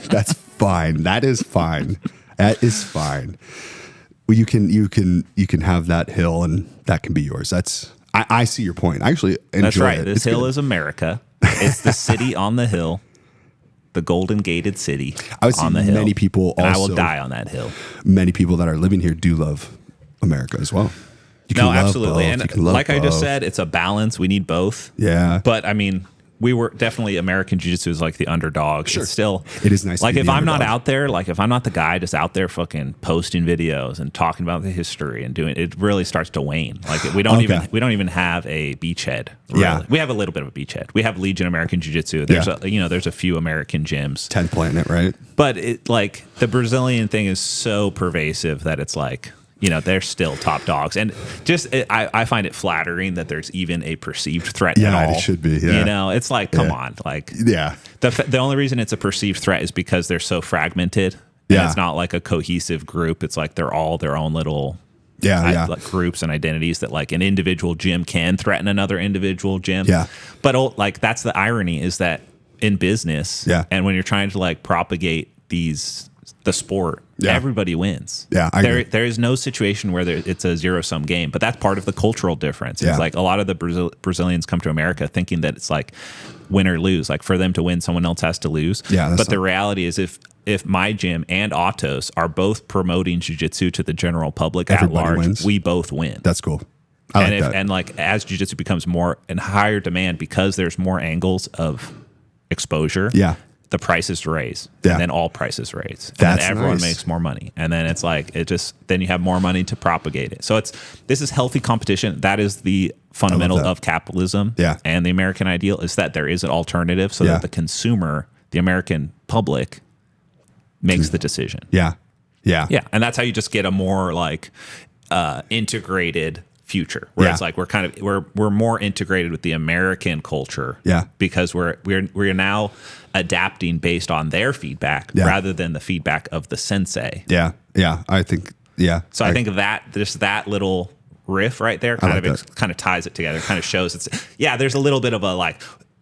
That's fine. That is fine. That is fine. Well, you can have that hill and that can be yours. I see your point. I actually enjoy That's right. It. This hill is America. It's the city on the hill. The golden gated city on the hill. Many people also, and I will die on that hill. Many people that are living here do love America as well. Absolutely. And like I just said, it's a balance. We need both. Yeah. But I mean, we were definitely American jiu-jitsu is like the underdog. Sure. It's still, it is nice. Like to be if the I'm underdog. not out there, like if I'm not the guy just out there fucking posting videos and talking about the history and doing it, really starts to wane. Like we don't even have a beachhead. Really. Yeah. We have a little bit of a beachhead. We have Legion American Jiu-Jitsu. There's there's a few American gyms. 10th Planet, right? But it like the Brazilian thing is so pervasive that it's like, they're still top dogs. And I find it flattering that there's even a perceived threat at all. Yeah, it should be. Yeah. It's like, come on. Like, yeah. The only reason it's a perceived threat is because they're so fragmented. And it's not like a cohesive group. It's like they're all their own little like groups and identities that like an individual gym can threaten another individual gym. Yeah. But like that's the irony is that in business. Yeah. And when you're trying to like propagate the sport, everybody wins. Yeah, I agree. There is no situation where it's a zero-sum game, but that's part of the cultural difference. It's Yeah. like a lot of the Brazilians come to America thinking that it's like win or lose. Like for them to win, someone else has to lose. Yeah, but the reality is if my gym and Autos are both promoting jiu-jitsu to the general public Everybody at large, wins. we both win. That's cool. I like that. And like as jiu-jitsu becomes more in higher demand because there's more angles of exposure, Yeah. the prices raise. Yeah. And then all prices raise. And That's then everyone nice. makes more money. And then it's like then you have more money to propagate it. So this is healthy competition. That is the fundamental of capitalism. Yeah. And the American ideal is that there is an alternative so that the consumer, the American public, makes the decision. Yeah. Yeah. Yeah, and that's how you just get a more like integrated future, where it's like we're more integrated with the American culture. Yeah, because we're now adapting based on their feedback rather than the feedback of the sensei. Yeah, yeah. I think So I think that just that little riff right there kind of ties it together. Kind of shows there's a little bit of a like.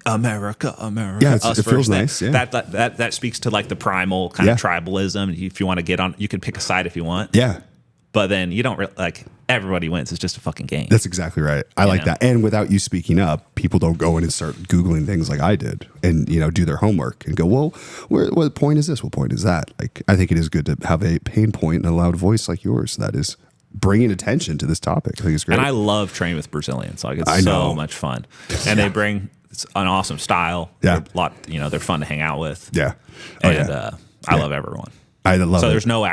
America. Yeah, it feels nice. Yeah. That speaks to like the primal kind of tribalism. If you want to get on, you can pick a side if you want. Yeah, but then you don't like everybody wins. It's just a fucking game. That's exactly right. I like that. And without you speaking up, people don't go in and start Googling things like I did, and do their homework and go, well, what point is this? What point is that? Like, I think it is good to have a pain point and a loud voice like yours that is bringing attention to this topic. I think it's great. And I love training with Brazilians. Like it's so much fun, and they bring. It's an awesome style. Yeah. They're fun to hang out with. Yeah. I love everyone. I love it. So there's no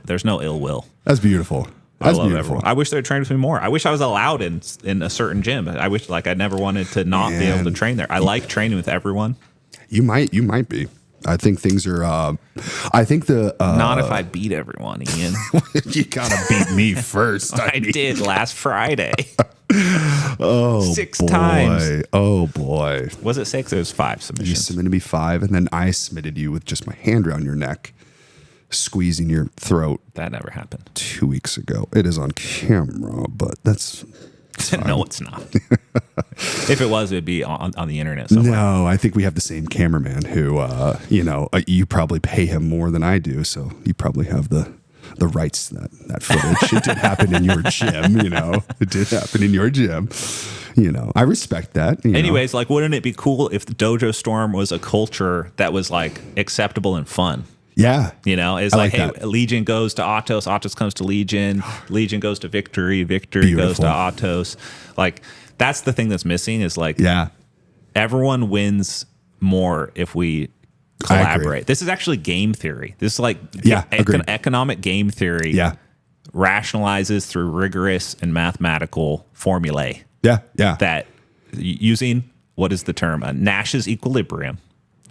there's no ill will. That's beautiful. I love everyone. I wish they would train with me more. I wish I was allowed in a certain gym. I wish I never wanted to not be able to train there. I like training with everyone. You might be. I think things are. I think not if I beat everyone, Ian. You gotta beat me first. I did last Friday. Oh, 6 times. Oh boy. Was it 6? It was 5 submissions. You submitted me 5, and then I submitted you with just my hand around your neck, squeezing your throat. That never happened. 2 weeks ago. It is on camera, but that's. No, it's not. If it was, it'd be on the internet somewhere. No, I think we have the same cameraman who, you probably pay him more than I do, so you probably have the rights to that footage. It did happen in your gym, It did happen in your gym. I respect that. Anyways, like, wouldn't it be cool if the Dojo Storm was a culture that was like acceptable and fun? Yeah. It's like, hey, that. Legion goes to Autos, Autos comes to Legion, Legion goes to Victory, Victory goes to Autos. Like, that's the thing that's missing is like, everyone wins more if we collaborate. This is actually game theory. This is like economic game theory. Yeah. Rationalizes through rigorous and mathematical formulae. Yeah. Yeah. That using, what is the term? Nash's equilibrium.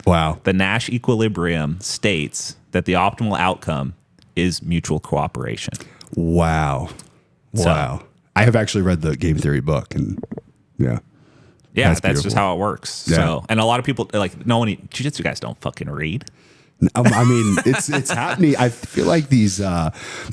Wow. The Nash equilibrium states that the optimal outcome is mutual cooperation. Wow. Wow. I have actually read the game theory book, and that's just how it works. Yeah. So, and a lot of people jiu-jitsu guys don't fucking read. I mean, it's happening. I feel like these,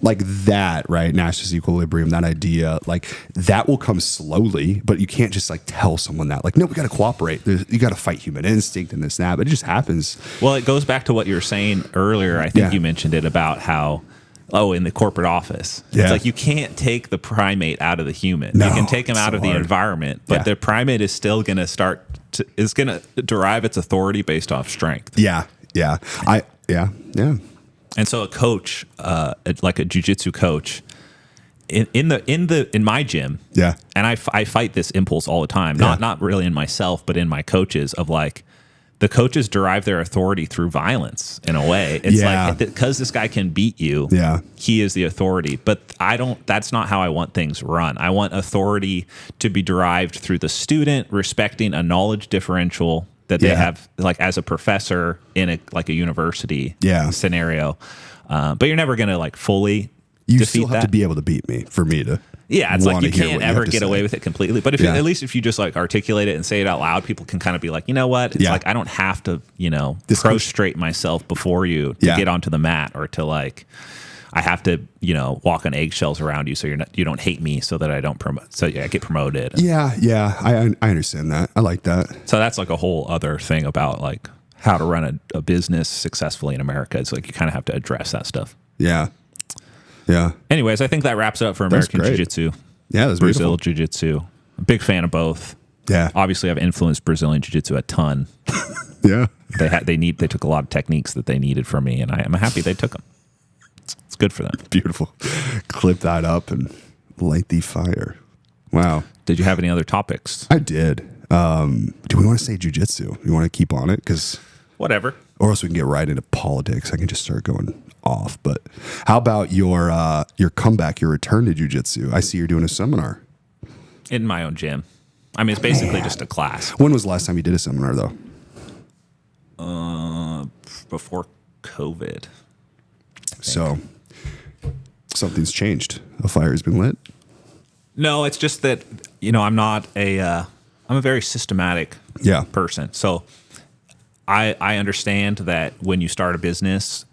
like that, right? Nash's equilibrium, that idea, like that will come slowly, but you can't just like tell someone that, like, no, we got to cooperate. You got to fight human instinct and this and that, but it just happens. Well, it goes back to what you were saying earlier. I think you mentioned it about how, in the corporate office, it's like you can't take the primate out of the human. No, you can take him out of the environment, but the primate is still going to is going to derive its authority based off strength. Yeah. Yeah. And so a coach, like a jiu-jitsu coach, in my gym, and I fight this impulse all the time. Not really in myself, but in my coaches, of like the coaches derive their authority through violence in a way. It's like, because this guy can beat you, he is the authority. But that's not how I want things run. I want authority to be derived through the student respecting a knowledge differential that they have, like, as a professor in a university scenario. But you're never going to like fully you defeat still have to be able to beat me for me to. Yeah, it's like you can't ever get away with it completely. But at least if you just like articulate it and say it out loud, people can kind of be like, you know what? It's like I don't have to, prostrate myself before you to get onto the mat, or to like, I have to, walk on eggshells around you so you don't hate me so that I don't promote, so I get promoted. Yeah. I understand that. I like that. So that's like a whole other thing about like how to run a business successfully in America. It's like you kind of have to address that stuff. Yeah. Anyways, I think that wraps it up for American Jiu-Jitsu. Yeah, that's Brazil beautiful. Jiu-Jitsu. I'm a big fan of both. Yeah. Obviously, I've influenced Brazilian Jiu-Jitsu a ton. Yeah. They took a lot of techniques that they needed from me, and I'm happy they took them. It's good for them. Beautiful. Clip that up and light the fire. Wow. Did you have any other topics? I did. Do we want to say jiu-jitsu? You want to keep on it? Because Whatever. or else we can get right into politics. I can just start going off. But how about your comeback, your return to jiu-jitsu? I see you're doing a seminar. In my own gym. I mean, it's basically just a class. When was the last time you did a seminar, though? Before COVID. So something's changed. A fire's been lit. No, it's just that, I'm not I'm a very systematic person. So I understand that when you start a business,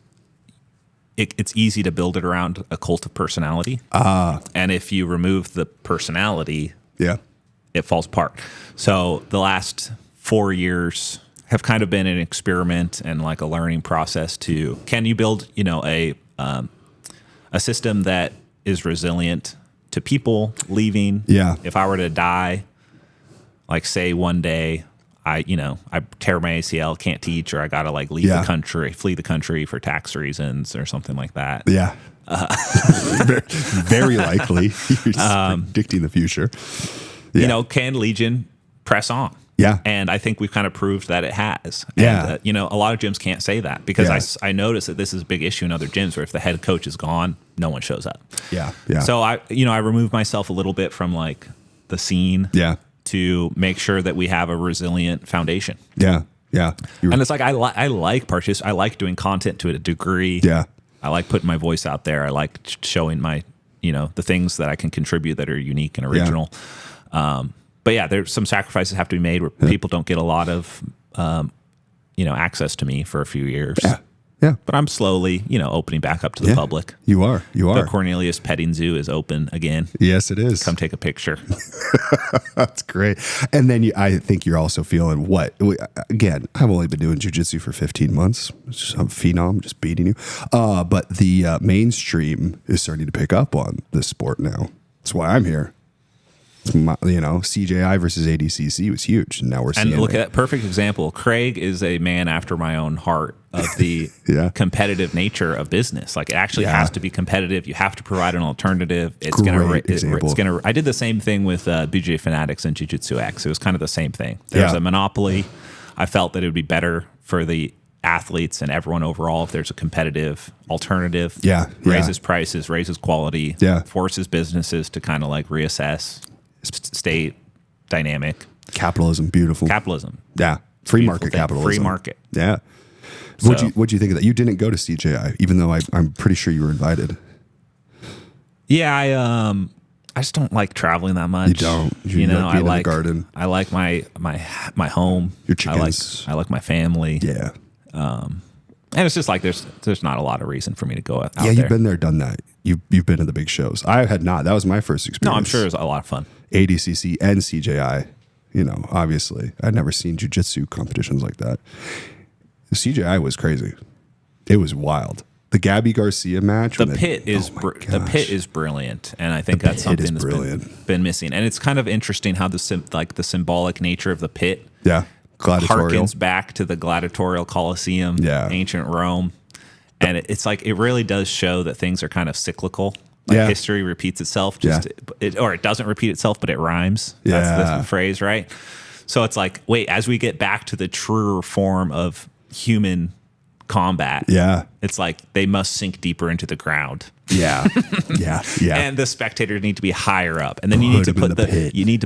it's easy to build it around a cult of personality. And if you remove the personality, it falls apart. So the last 4 years have kind of been an experiment and like a learning process to, can you build, a system that is resilient to people leaving? Yeah. If I were to die, like say one day I tear my ACL, can't teach, or I got to like leave the country, flee the country for tax reasons or something like that. Yeah. Very likely. You're just predicting the future. Yeah. Can Legion press on? Yeah. And I think we've kind of proved that it has. Yeah. And, a lot of gyms can't say that because I notice that this is a big issue in other gyms where if the head coach is gone, no one shows up. Yeah. So I removed myself a little bit from like the scene to make sure that we have a resilient foundation. Yeah. And it's like, I like doing content to a degree. Yeah. I like putting my voice out there. I like showing my, the things that I can contribute that are unique and original. But yeah, there's some sacrifices have to be made where people don't get a lot of, access to me for a few years. Yeah. But I'm slowly, opening back up to the public. You are. The Cornelius Petting Zoo is open again. Yes, it is. Come take a picture. That's great. And then I think you're also feeling what? Again, I've only been doing jiu-jitsu for 15 months. I'm phenom, just beating you. But the mainstream is starting to pick up on this sport now. That's why I'm here. CJI versus ADCC was huge. And now we're seeing And look at that perfect example. Craig is a man after my own heart of the competitive nature of business. Like it actually has to be competitive. You have to provide an alternative. It's going to, I did the same thing with BJ Fanatics and Jiu-Jitsu X. It was kind of the same thing. There's a monopoly. I felt that it would be better for the athletes and everyone overall if there's a competitive alternative. Raises prices, raises quality, forces businesses to kind of like reassess state dynamic. Capitalism, beautiful. Capitalism. Yeah. Free market capitalism. Free market. Yeah. What'd you think of that? You didn't go to CJI, even though I'm pretty sure you were invited. Yeah, I just don't like traveling that much. You don't. I like in the garden. I like my home. Your chickens. I like my family. Yeah. And it's just like there's not a lot of reason for me to go out there. Yeah, you've been there, done that. You've been to the big shows. I had not. That was my first experience. No, I'm sure it was a lot of fun. ADCC and CJI. Obviously, I'd never seen jiu-jitsu competitions like that. The CJI was crazy. It was wild. The Gabby Garcia match. The pit is brilliant, and I think that's something that's been missing. And it's kind of interesting how the symbolic nature of the pit. Yeah. Gladiatorial. Harkens back to the gladiatorial Colosseum, ancient Rome. And it's like, it really does show that things are kind of cyclical. Like history repeats itself, or it doesn't repeat itself, but it rhymes. That's the phrase, right? So it's like, wait, as we get back to the truer form of human combat, it's like they must sink deeper into the ground. Yeah. And the spectators need to be higher up, and then you need to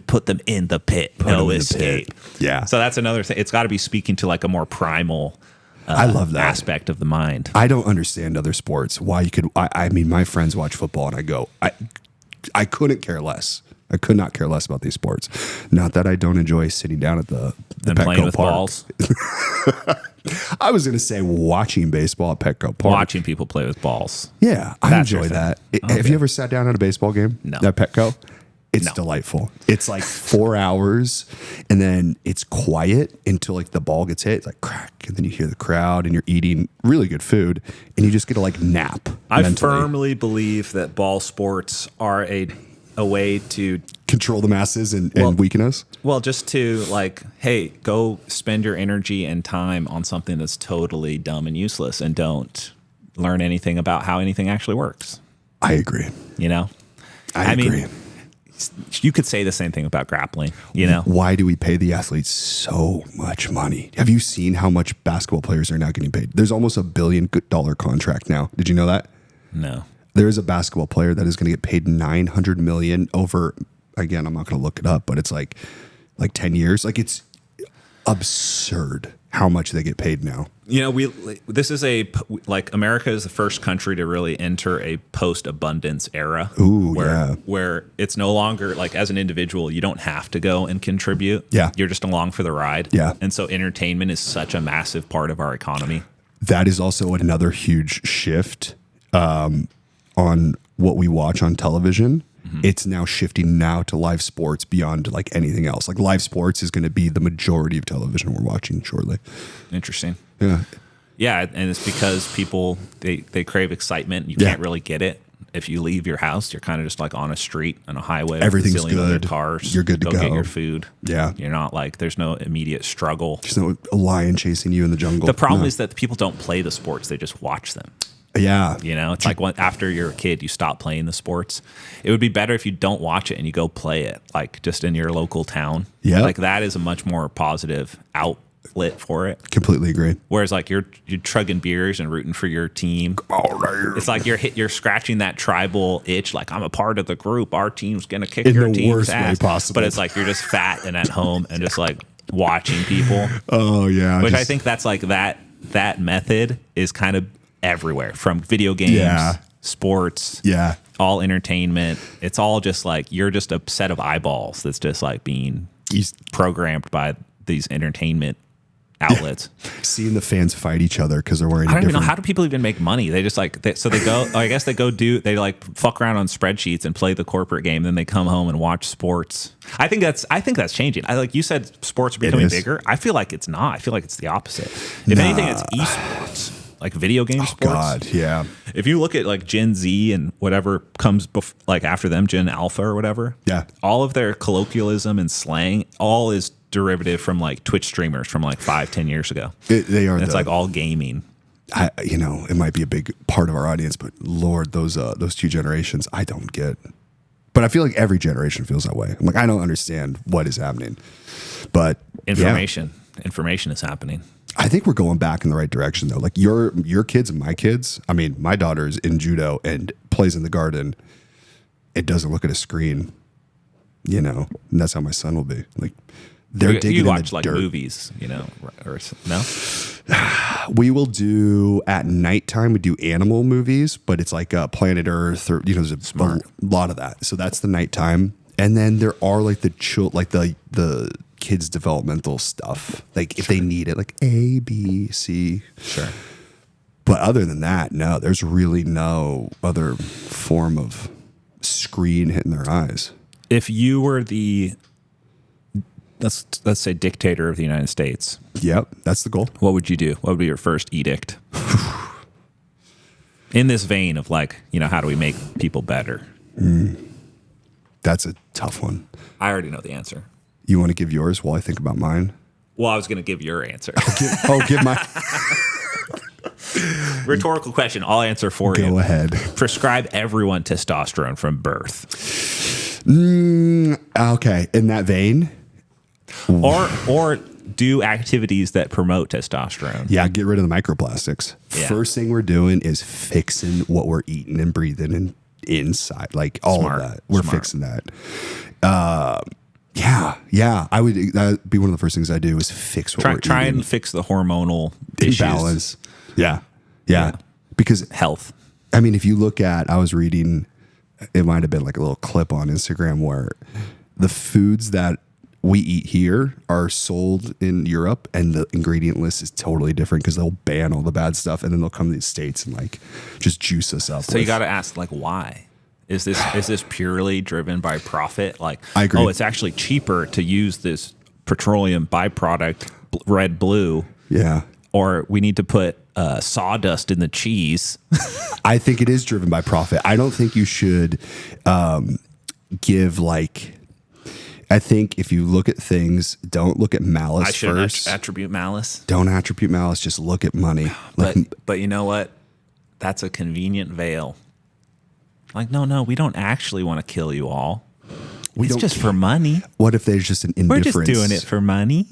put them in the pit. No escape. Yeah. So that's another thing. It's got to be speaking to like a more primal. I love that aspect of the mind. I don't understand other sports. Why you could? I mean, my friends watch football, and I go, I couldn't care less. I could not care less about these sports. Not that I don't enjoy sitting down at the And Petco playing with Park. balls. I was going to say watching baseball at Petco Park. Watching people play with balls. Yeah, I That's your enjoy thing. that. Okay. Have you ever sat down at a baseball game? No. At Petco? It's No. delightful. It's like 4 hours, and then it's quiet until like the ball gets hit. It's like crack, and then you hear the crowd, and you're eating really good food, and you just get to like nap. I mentally. firmly believe that ball sports are a way to, Control the masses and weaken us. well, just to like, hey, go spend your energy and time on something that's totally dumb and useless, and don't learn anything about how anything actually works. I agree. You know, I agree. mean, you could say the same thing about grappling. You know, Why do we pay the athletes so much money? Have you seen how much basketball players are now getting paid? There's almost $1 billion contract now. Did you know that? no. There is a basketball player that is going to get paid $900 million over. Again, I'm not going to look it up, but it's like 10 years. Like, it's absurd how much they get paid now. You know, this is America is the first country to really enter a post-abundance era. Ooh, where it's no longer like, as an individual, you don't have to go and contribute. Yeah. You're just along for the ride. Yeah. And so entertainment is such a massive part of our economy. That is also another huge shift on what we watch on television. It's now shifting now to live sports beyond like anything else. Like, live sports is going to be the majority of television we're watching shortly. Interesting. Yeah. Yeah, and it's because people they crave excitement. You Yeah. can't really get it if you leave your house. You're kind of just like on a street, on a highway. Everything's with a zillion other good. cars. You're good to Get go. your food. Yeah. You're not like, there's no immediate struggle. There's no a lion chasing you in the jungle. The problem No. is that people don't play the sports; they just watch them. Yeah. You know, it's like after you're a kid, you stop playing the sports. It would be better if you don't watch it and you go play it, like just in your local town. Yeah. Like, that is a much more positive outlet for it. Completely agree. Whereas like you're chugging beers and rooting for your team. It's like you're scratching that tribal itch. Like, I'm a part of the group. Our team's gonna kick In your the team's worst way ass. possible. But it's like you're just fat and at home and just like watching people. Oh, yeah. Which I think that's like that method is kind of everywhere, from video games, Yeah. sports, Yeah. all entertainment. It's all just like, you're just a set of eyeballs that's just like being programmed by these entertainment outlets. Seeing the fans fight each other because they're wearing I don't even know, different. how do people even make money? They just like, they go, I guess they like fuck around on spreadsheets and play the corporate game. Then they come home and watch sports. I think that's changing. Like you said, sports are becoming is. bigger. I feel like it's not. I feel like it's the opposite. If anything, it's esports, like video game sports. God, yeah. If you look at like Gen Z and whatever comes like after them, Gen Alpha or whatever. Yeah. All of their colloquialism and slang, all is derivative from like Twitch streamers from like 5-10 years ago. They are. It's like all gaming. It might be a big part of our audience, but Lord, those two generations, I don't get. But I feel like every generation feels that way. I'm like, I don't understand what is happening, but Information is happening. I think we're going back in the right direction though. Like your kids and my kids. I mean, my daughter's in judo and plays in the garden. It doesn't look at a screen, and that's how my son will be. Like, they're digging You in watch the like dirt. movies, or no? We will do at nighttime. We do animal movies, but it's like Planet Earth, or there's a lot of that. So that's the nighttime, and then there are like the kids developmental stuff. Like if they need it, like A, B, C. Sure. But other than that, no. There's really no other form of screen hitting their eyes. If you were the let's say dictator of the United States, Yep, that's the goal. what would you do? What would be your first edict? In this vein of like, how do we make people better? That's a tough one. I already know the answer. You want to give yours while I think about mine? Well, I was going to give your answer. Give my. Rhetorical question. I'll answer for you. Go ahead. Prescribe everyone testosterone from birth. Okay, in that vein. Or do activities that promote testosterone. Yeah, get rid of the microplastics. Yeah. First thing we're doing is fixing what we're eating and breathing and inside, like all Smart. of that. We're Smart. fixing that. Yeah. I would. That'd be one of the first things I do is fix what we're Try eating. and fix the hormonal issues. Imbalance. Yeah. Because Health. I mean, if you look at, I was reading it might have been like a little clip on Instagram where the foods that we eat here are sold in Europe, and the ingredient list is totally different because they'll ban all the bad stuff, and then they'll come to the States and like just juice us up. So you got to ask, like, why? Is this purely driven by profit? Like, I agree. Oh, it's actually cheaper to use this petroleum byproduct, red, blue. Yeah. Or we need to put sawdust in the cheese. I think it is driven by profit. I don't think you should give like. I think if you look at things, don't look at malice I shouldn't first. attribute malice. Don't attribute malice. Just look at money. But you know what? That's a convenient veil. Like, no, we don't actually want to kill you all. It's just for money. What if there's just an We're indifference? just doing it for money.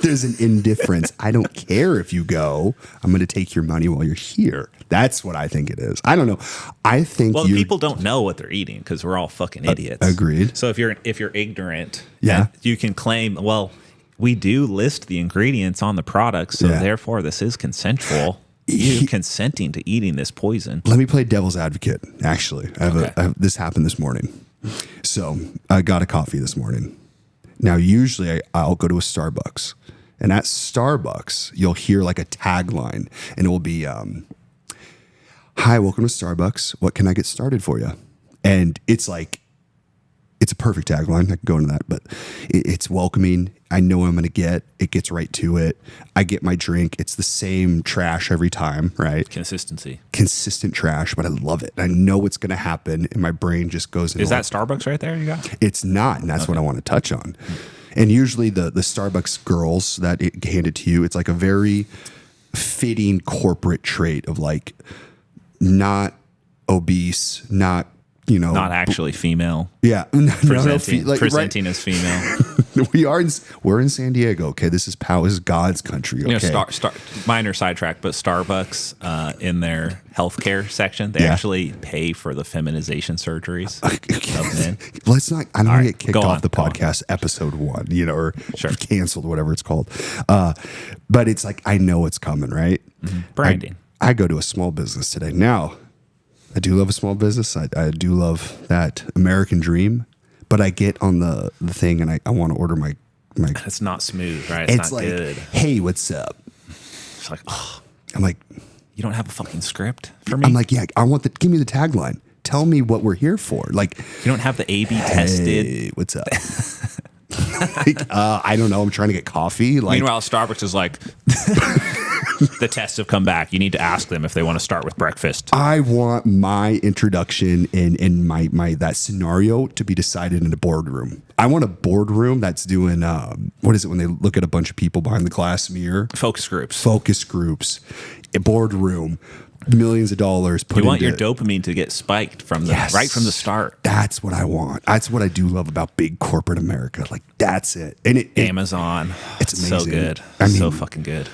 There's an indifference. I don't care if you go. I'm going to take your money while you're here. That's what I think it is. I don't know. I think people don't know what they're eating because we're all fucking idiots. Agreed. So if you're ignorant, Yeah, you can claim, well, we do list the ingredients on the product, so therefore this is consensual. You consenting to eating this poison. Let me play devil's advocate. Actually, this happened this morning. So I got a coffee this morning. Now, usually I'll go to a Starbucks, and at Starbucks, you'll hear like a tagline, and it will be, "Hi, welcome to Starbucks. What can I get started for you?" And it's like, it's a perfect tagline. I can go into that, but it's welcoming. I know what I'm going to get. It gets right to it. I get my drink. It's the same trash every time, right? Consistent trash, but I love it. I know what's going to happen, and my brain just goes. Is that Starbucks right there you got? It's not, and that's what I want to touch on. And usually the Starbucks girls that hand it to you, it's like a very fitting corporate trait of like not obese, not not actually female. Yeah, presenting as female. We're in San Diego. Okay, this is God's country. Okay, Minor sidetrack, but Starbucks in their healthcare section, they actually pay for the feminization surgeries of men. Let's not. I don't want to get kicked off the podcast. Episode 1, or canceled, whatever it's called. But it's like I know it's coming, right? Mm-hmm. Branding. I go to a small business today now. I do love a small business. I do love that American dream, but I get on the thing and I want to order my. It's not smooth, right? It's not like, good. Hey, what's up? It's like, oh, I'm like, you don't have a fucking script for me? I'm like, yeah, give me the tagline. Tell me what we're here for. Like, you don't have the A/B tested. Hey, what's up? I don't know. I'm trying to get coffee. Like, meanwhile, Starbucks is like, the tests have come back. You need to ask them if they want to start with breakfast. I want my introduction in my that scenario to be decided in a boardroom. I want a boardroom that's doing what is it when they look at a bunch of people behind the glass mirror? Focus groups. A boardroom. Millions of dollars put into. You want your dopamine to get spiked right from the start. That's what I want. That's what I do love about big corporate America. Like, that's it. And Amazon. It's amazing. So good. So fucking good.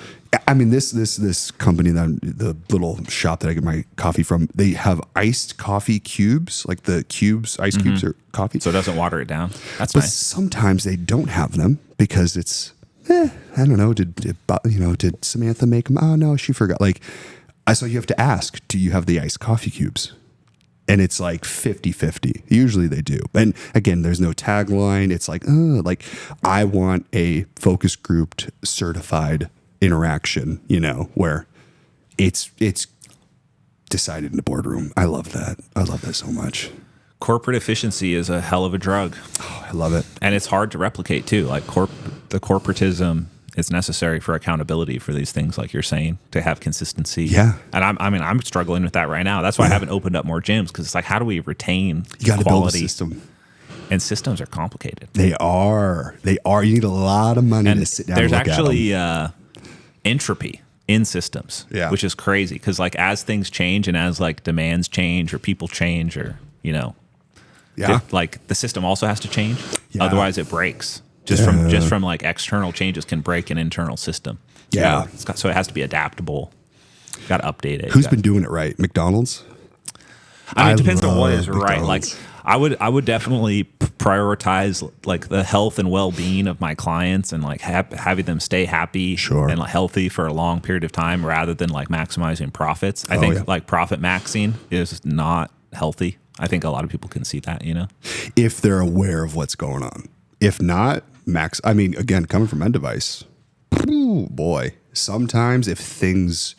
I mean, this company, the little shop that I get my coffee from, they have iced coffee cubes, like the cubes, ice cubes or coffee. So it doesn't water it down. That's but nice. Sometimes they don't have them because it's, I don't know. Did Samantha make them? Oh no, she forgot. Like, so you have to ask, do you have the iced coffee cubes? And it's like 50-50. Usually they do. And again, there's no tagline. It's like, I want a focus grouped certified interaction, where it's decided in the boardroom. I love that. I love that so much. Corporate efficiency is a hell of a drug. Oh, I love it. And it's hard to replicate too. Like the corporatism is necessary for accountability for these things, like you're saying, to have consistency. Yeah. And I'm struggling with that right now. That's why I haven't opened up more gyms, because it's like, how do we retain you got to build a system? And systems are complicated. They are. You need a lot of money to sit down and look there's actually entropy in systems, which is crazy, because like as things change and as like demands change or people change or like the system also has to change, otherwise it breaks. Just from like external changes can break an internal system. So it has to be adaptable. Got to update it. Who's been doing it right? McDonald's? I mean, it depends on what is right. Like I would definitely prioritize like the health and well-being of my clients and like having them stay happy and like, healthy for a long period of time, rather than like maximizing profits. I think like profit maxing is not healthy. I think a lot of people can see that, if they're aware of what's going on. If not, max. I mean, again, coming from end device, ooh, boy, sometimes if things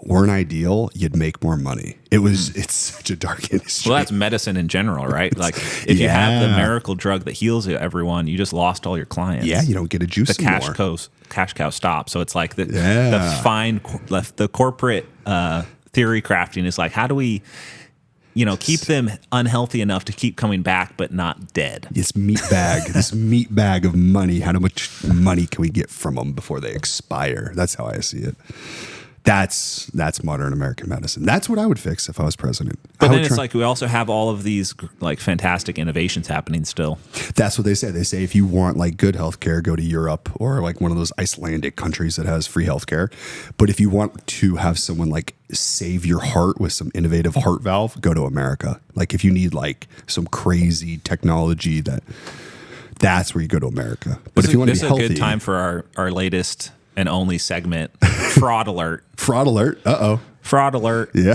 weren't ideal, you'd make more money. It's such a dark industry. Well, that's medicine in general, right? Like if you have the miracle drug that heals everyone, you just lost all your clients. Yeah, you don't get a juice anymore. Cash cow stops. So it's like the corporate theory crafting is like, how do we, keep them unhealthy enough to keep coming back, but not dead? This meat bag of money. How much money can we get from them before they expire? That's how I see it. That's modern American medicine. That's what I would fix if I was president. But then it's like we also have all of these like fantastic innovations happening still. That's what they say. They say if you want like good healthcare, go to Europe or like one of those Icelandic countries that has free healthcare. But if you want to have someone like save your heart with some innovative heart valve, go to America. Like if you need like some crazy technology, that's where you go to America. But if you want to be healthy, this is a good time for our latest and only segment, fraud alert. Fraud alert. Uh-oh. Fraud alert. Yeah.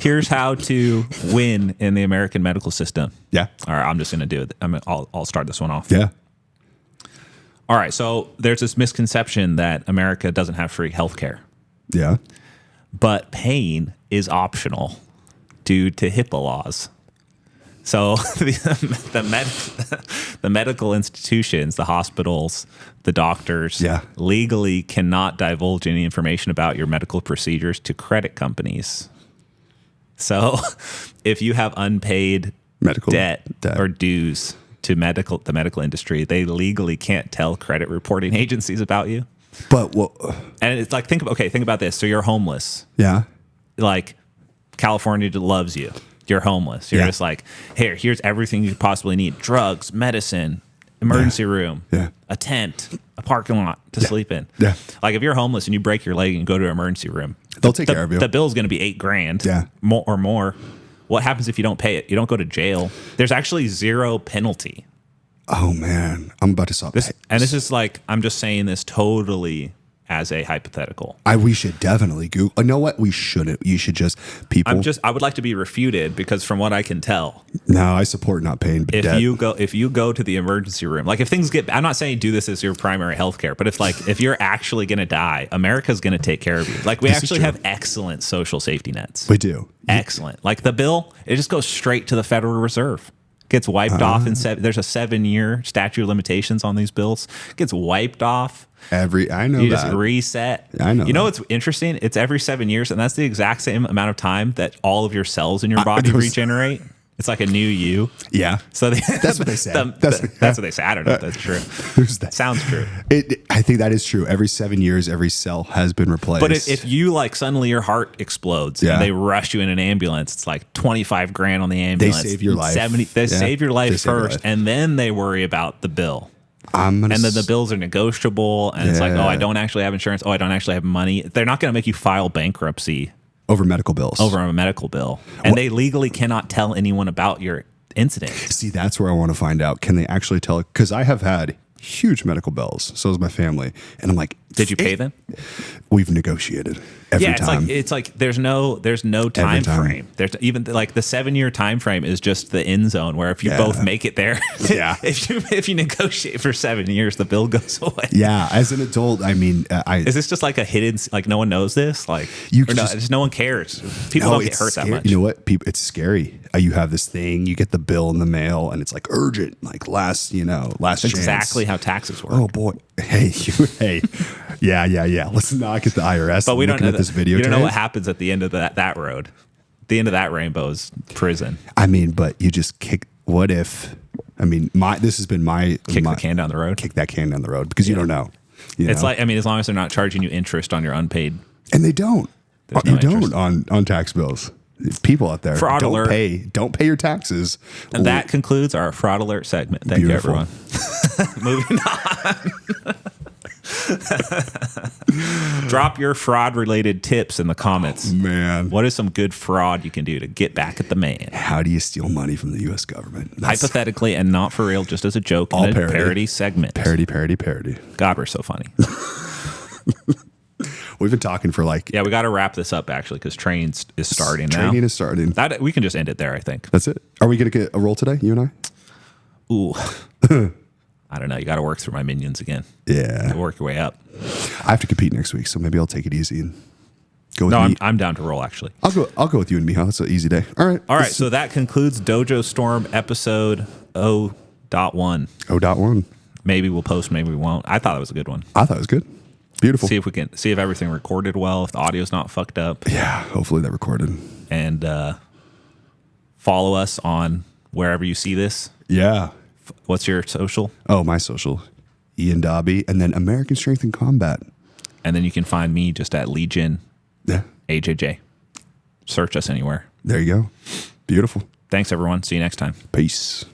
Here's how to win in the American medical system. Yeah. All right, I'm just going to do it. I'll start this one off. Yeah. All right, so there's this misconception that America doesn't have free healthcare. Yeah. But paying is optional due to HIPAA laws. So the medical institutions, the hospitals, the doctors, legally cannot divulge any information about your medical procedures to credit companies. So if you have unpaid medical debt or dues to the medical industry, they legally can't tell credit reporting agencies about you. But and it's like think about this. So you're homeless. Yeah. Like California loves you. You're homeless. You're just like, here's everything you could possibly need. Drugs, medicine, emergency room, a tent, a parking lot to sleep in. Yeah. Like if you're homeless and you break your leg and you go to an emergency room, they'll take care of you. The bill's going to be $8,000 yeah. more. What happens if you don't pay it? You don't go to jail. There's actually zero penalty. Oh, man. I'm about to stop this. And this is like, I'm just saying this totally as a hypothetical. We should definitely Google. You know what? We shouldn't. You should just I would like to be refuted because from what I can tell. No, I support not paying debt. If you go to the emergency room, like if things get, I'm not saying do this as your primary health care, but if you're actually going to die, America's going to take care of you. Like we actually have excellent social safety nets. We do. Excellent. Like the bill, it just goes straight to the Federal Reserve. Gets wiped off in there's a 7-year statute of limitations on these bills. Gets wiped off. I know you that. Just reset. I know. You know what's interesting? It's every 7 years, and that's the exact same amount of time that all of your cells in your body regenerate. It's like a new you. Yeah. So that's what they say. That's what they say. I don't know if that's true. That sounds true. I think that is true. Every 7 years, every cell has been replaced. But if you like suddenly your heart explodes and they rush you in an ambulance, it's like $25,000 on the ambulance. They save your life. They save your life first, and then they worry about the bill. And then the bills are negotiable, and it's like, oh, I don't actually have insurance. Oh, I don't actually have money. They're not going to make you file bankruptcy over medical bills. Over a medical bill. And they legally cannot tell anyone about your incident. See, that's where I want to find out. Can they actually tell? Because I have had huge medical bills. So has my family. And I'm like, did you pay them? We've negotiated every time. It's like there's no time frame. There's even like the 7-year time frame is just the end zone where if you both make it there, if you negotiate for 7 years, the bill goes away. Yeah, as an adult, I mean, is this just like a hidden, like no one knows this? Like just no one cares. People don't get hurt that much. You know what? It's scary. You have this thing, you get the bill in the mail, and it's like urgent, like last chance. Exactly how taxes work. Oh boy, hey. Yeah. Let's not get the IRS. But we don't know this video. You don't know what happens at the end of that road. The end of that rainbow is prison. I mean, but you just kick. What if? I mean, this has been my kick the can down the road. Kick that can down the road because you don't know. It's like, I mean, as long as they're not charging you interest on your unpaid, and they don't. You don't on tax bills. People out there, fraud alert. Don't pay your taxes. And that concludes our fraud alert segment. Thank you, everyone. Moving on. Drop your fraud-related tips in the comments. Oh, man. What is some good fraud you can do to get back at the man? How do you steal money from the U.S. government? Hypothetically and not for real, just as a joke in a parody segment. Parody. God, we're so funny. We've been talking for like Yeah, we got to wrap this up actually because trains is starting now. training is starting. That we can just end it there, I think. That's it. Are we gonna get a roll today, you and I? Ooh, I don't know. You got to work through my minions again. Yeah. Work your way up. I have to compete next week, so maybe I'll take it easy and go with No, me. I'm down to roll actually. I'll go with you and Miha. It's an easy day. All right. All right, so that concludes Dojo Storm episode 0.1. 0.1. Maybe we'll post, maybe we won't. I thought it was a good one. I thought it was good. Beautiful. See if everything recorded well, if the audio's not fucked up. Yeah, hopefully that recorded. And follow us on wherever you see this. Yeah. What's your social? Oh, my social. Ian Dobby, and then American Strength and Combat. And then you can find me just at Legion Yeah. AJJ. Search us anywhere. There you go. Beautiful. Thanks, everyone. See you next time. Peace.